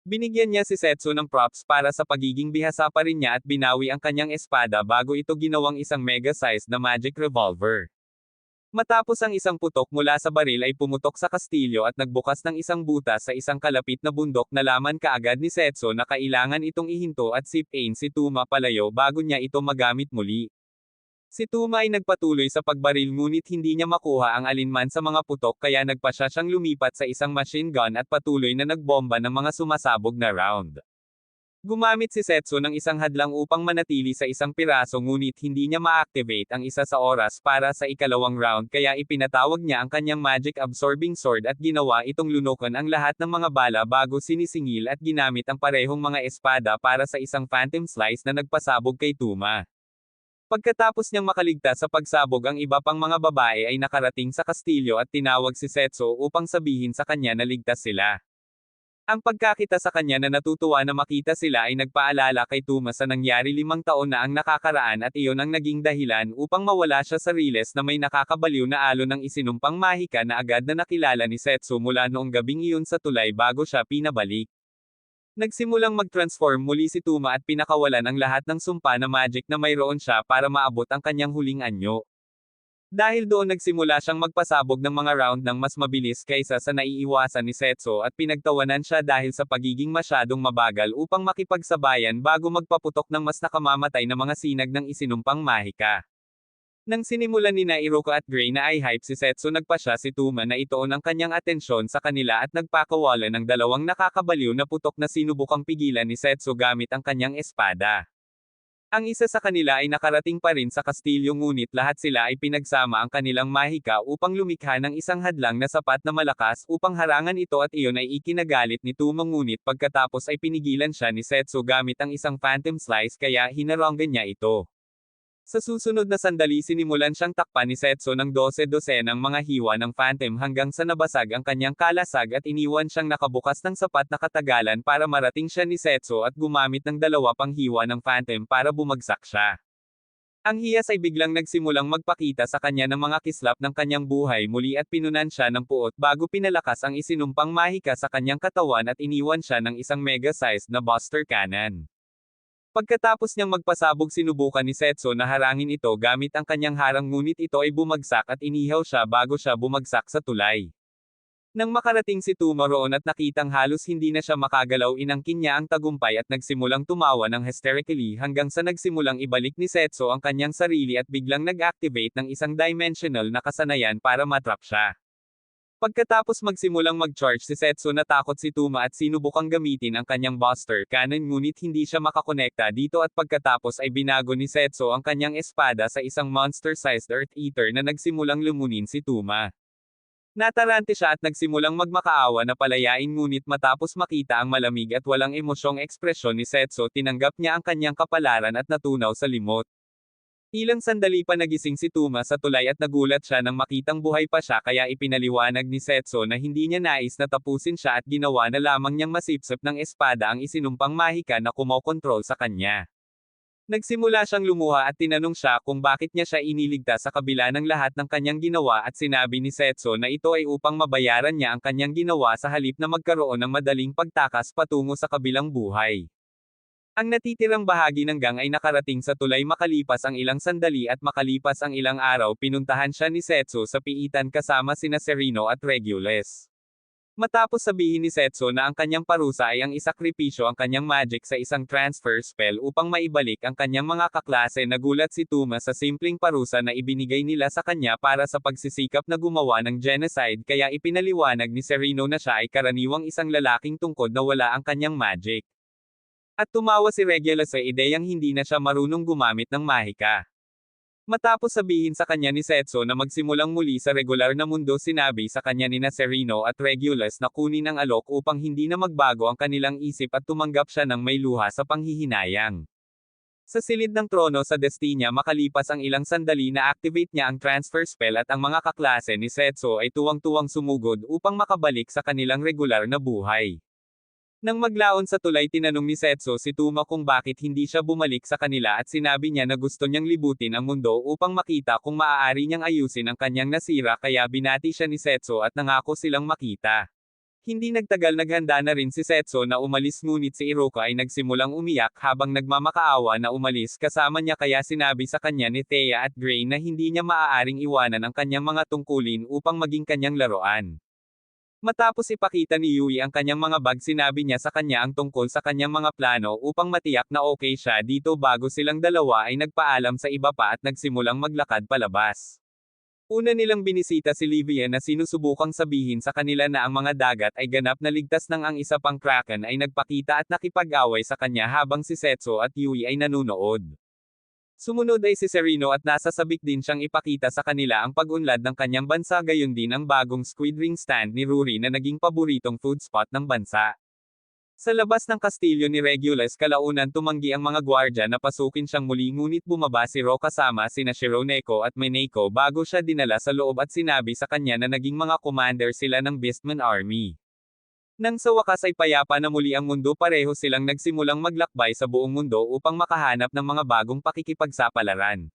Binigyan niya si Setsu ng props para sa pagiging bihasa pa rin niya at binawi ang kanyang espada bago ito ginawang isang mega-sized na magic revolver. Matapos ang isang putok mula sa baril ay pumutok sa kastilyo at nagbukas ng isang butas sa isang kalapit na bundok. Nalaman kaagad ni Setsu na kailangan itong ihinto at sipain si Tuma palayo bago niya ito magamit muli. Si Tuma ay nagpatuloy sa pagbaril, ngunit hindi niya makuha ang alinman sa mga putok, kaya nagpa siyang lumipat sa isang machine gun at patuloy na nagbomba ng mga sumasabog na round. Gumamit si Setsu ng isang hadlang upang manatili sa isang piraso, ngunit hindi niya ma-activate ang isa sa oras para sa ikalawang round, kaya ipinatawag niya ang kanyang Magic Absorbing Sword at ginawa itong lunukan ang lahat ng mga bala bago sinisingil at ginamit ang parehong mga espada para sa isang Phantom Slice na nagpasabog kay Tuma. Pagkatapos niyang makaligtas sa pagsabog, ang iba pang mga babae ay nakarating sa kastilyo at tinawag si Setsu upang sabihin sa kanya na ligtas sila. Ang pagkakita sa kanya na natutuwa na makita sila ay nagpaalala kay Tuma sa nangyari 5 taon na ang nakakaraan, at iyon ang naging dahilan upang mawala siya sa Riles na may nakakabaliw na alon ng isinumpang mahika na agad na nakilala ni Setsu mula noong gabing iyon sa tulay bago siya pinabalik. Nagsimulang mag-transform muli si Tuma at pinakawalan ang lahat ng sumpa na magic na mayroon siya para maabot ang kanyang huling anyo. Dahil doon nagsimula siyang magpasabog ng mga round ng mas mabilis kaysa sa naiiwasan ni Setsu, at pinagtawanan siya dahil sa pagiging masyadong mabagal upang makipagsabayan bago magpaputok ng mas nakamamatay na mga sinag ng isinumpang mahika. Nang sinimulan ni Iroka at Gray na i-hype si Setsu, nagpa siya si Tuma na itoon ang kanyang atensyon sa kanila at nagpakawalan ng dalawang nakakabaliw na putok na sinubukang pigilan ni Setsu gamit ang kanyang espada. Ang isa sa kanila ay nakarating pa rin sa kastilyo, ngunit lahat sila ay pinagsama ang kanilang mahika upang lumikha ng isang hadlang na sapat na malakas upang harangan ito, at iyon ay ikinagalit ni Tuma, ngunit pagkatapos ay pinigilan siya ni Setsu gamit ang isang Phantom Slice, kaya hinaranggan niya ito. Sa susunod na sandali, sinimulan siyang takpan ni Setsu ng 12-dosenang mga hiwa ng Phantom hanggang sa nabasag ang kanyang kalasag at iniwan siyang nakabukas ng sapat na katagalan para marating siya ni Setsu at gumamit ng 2 pang hiwa ng Phantom para bumagsak siya. Ang hiyas ay biglang nagsimulang magpakita sa kanya ng mga kislap ng kanyang buhay muli at pinunan siya ng puot bago pinalakas ang isinumpang mahika sa kanyang katawan at iniwan siya ng isang mega-sized na Buster Cannon. Pagkatapos niyang magpasabog, sinubukan ni Setsu na harangin ito gamit ang kanyang harang, ngunit ito ay bumagsak at inihaw siya bago siya bumagsak sa tulay. Nang makarating si Tuma roon at nakitang halos hindi na siya makagalaw, inangkin niya ang tagumpay at nagsimulang tumawa ng hysterically hanggang sa nagsimulang ibalik ni Setsu ang kanyang sarili at biglang nag-activate ng isang dimensional na kasanayan para matrap siya. Pagkatapos magsimulang mag-charge si Setsu, natakot si Tuma at sinubukang gamitin ang kanyang Buster Cannon, ngunit hindi siya makakonekta dito, at pagkatapos ay binago ni Setsu ang kanyang espada sa isang monster-sized Earth Eater na nagsimulang lumunin si Tuma. Natarante siya at nagsimulang magmakaawa na palayain, ngunit matapos makita ang malamig at walang emosyong ekspresyon ni Setsu, tinanggap niya ang kanyang kapalaran at natunaw sa limot. Ilang sandali pa nagising si Tuma sa tulay at nagulat siya nang makitang buhay pa siya, kaya ipinaliwanag ni Setsu na hindi niya nais na tapusin siya at ginawa na lamang niyang masipsip ng espada ang isinumpang mahika na kumokontrol sa kanya. Nagsimula siyang lumuha at tinanong siya kung bakit niya siya iniligtas sa kabila ng lahat ng kanyang ginawa, at sinabi ni Setsu na ito ay upang mabayaran niya ang kanyang ginawa sa halip na magkaroon ng madaling pagtakas patungo sa kabilang buhay. Ang natitirang bahagi ng gang ay nakarating sa tulay makalipas ang ilang sandali, at makalipas ang ilang araw pinuntahan siya ni Setsu sa piitan kasama sina Sereno at Regulus. Matapos sabihin ni Setsu na ang kanyang parusa ay ang isakripisyo ang kanyang magic sa isang transfer spell upang maibalik ang kanyang mga kaklase, nagulat si Tuma sa simpleng parusa na ibinigay nila sa kanya para sa pagsisikap na gumawa ng genocide, kaya ipinaliwanag ni Sereno na siya ay karaniwang isang lalaking tungkod na wala ang kanyang magic. At tumawa si Regulus sa ideyang hindi na siya marunong gumamit ng mahika. Matapos sabihin sa kanya ni Setso na magsimulang muli sa regular na mundo, sinabi sa kanya ni Sereno at Regulus na kunin ang alok upang hindi na magbago ang kanilang isip at tumanggap siya ng may luha sa panghihinayang. Sa silid ng trono sa Destinia, makalipas ang ilang sandali na activate niya ang transfer spell at ang mga kaklase ni Setso ay tuwang-tuwang sumugod upang makabalik sa kanilang regular na buhay. Nang maglaon sa tulay, tinanong ni Setso si Tuma kung bakit hindi siya bumalik sa kanila at sinabi niya na gusto niyang libutin ang mundo upang makita kung maaari niyang ayusin ang kanyang nasira, kaya binati siya ni Setso at nangako silang makita. Hindi nagtagal, naghanda na rin si Setso na umalis, ngunit si Iroka ay nagsimulang umiyak habang nagmamakaawa na umalis kasama niya, kaya sinabi sa kanya ni Thea at Gray na hindi niya maaaring iwanan ang kanyang mga tungkulin upang maging kanyang laruan. Matapos ipakita ni Yui ang kanyang mga bag, sinabi niya sa kanya ang tungkol sa kanyang mga plano upang matiyak na okay siya dito. Bago silang dalawa ay nagpaalam sa iba pa at nagsimulang maglakad palabas. Una nilang binisita si Livia na sinusubukang sabihin sa kanila na ang mga dagat ay ganap na ligtas, nang ang isa pang Kraken ay nagpakita at nakipag-away sa kanya habang si Setso at Yui ay nanunood. Sumunod ay si Sereno at nasasabik din siyang ipakita sa kanila ang pag-unlad ng kanyang bansa, gayon din ang bagong squid ring stand ni Ruri na naging paboritong food spot ng bansa. Sa labas ng kastilyo ni Regulus, kalaunan tumanggi ang mga gwardya na pasukin siyang muli, ngunit bumaba si Ro kasama sina Shironeko at Mineko bago siya dinala sa loob at sinabi sa kanya na naging mga commander sila ng Beastman Army. Nang sa wakas ay payapa na muli ang mundo, pareho silang nagsimulang maglakbay sa buong mundo upang makahanap ng mga bagong pakikipagsapalaran.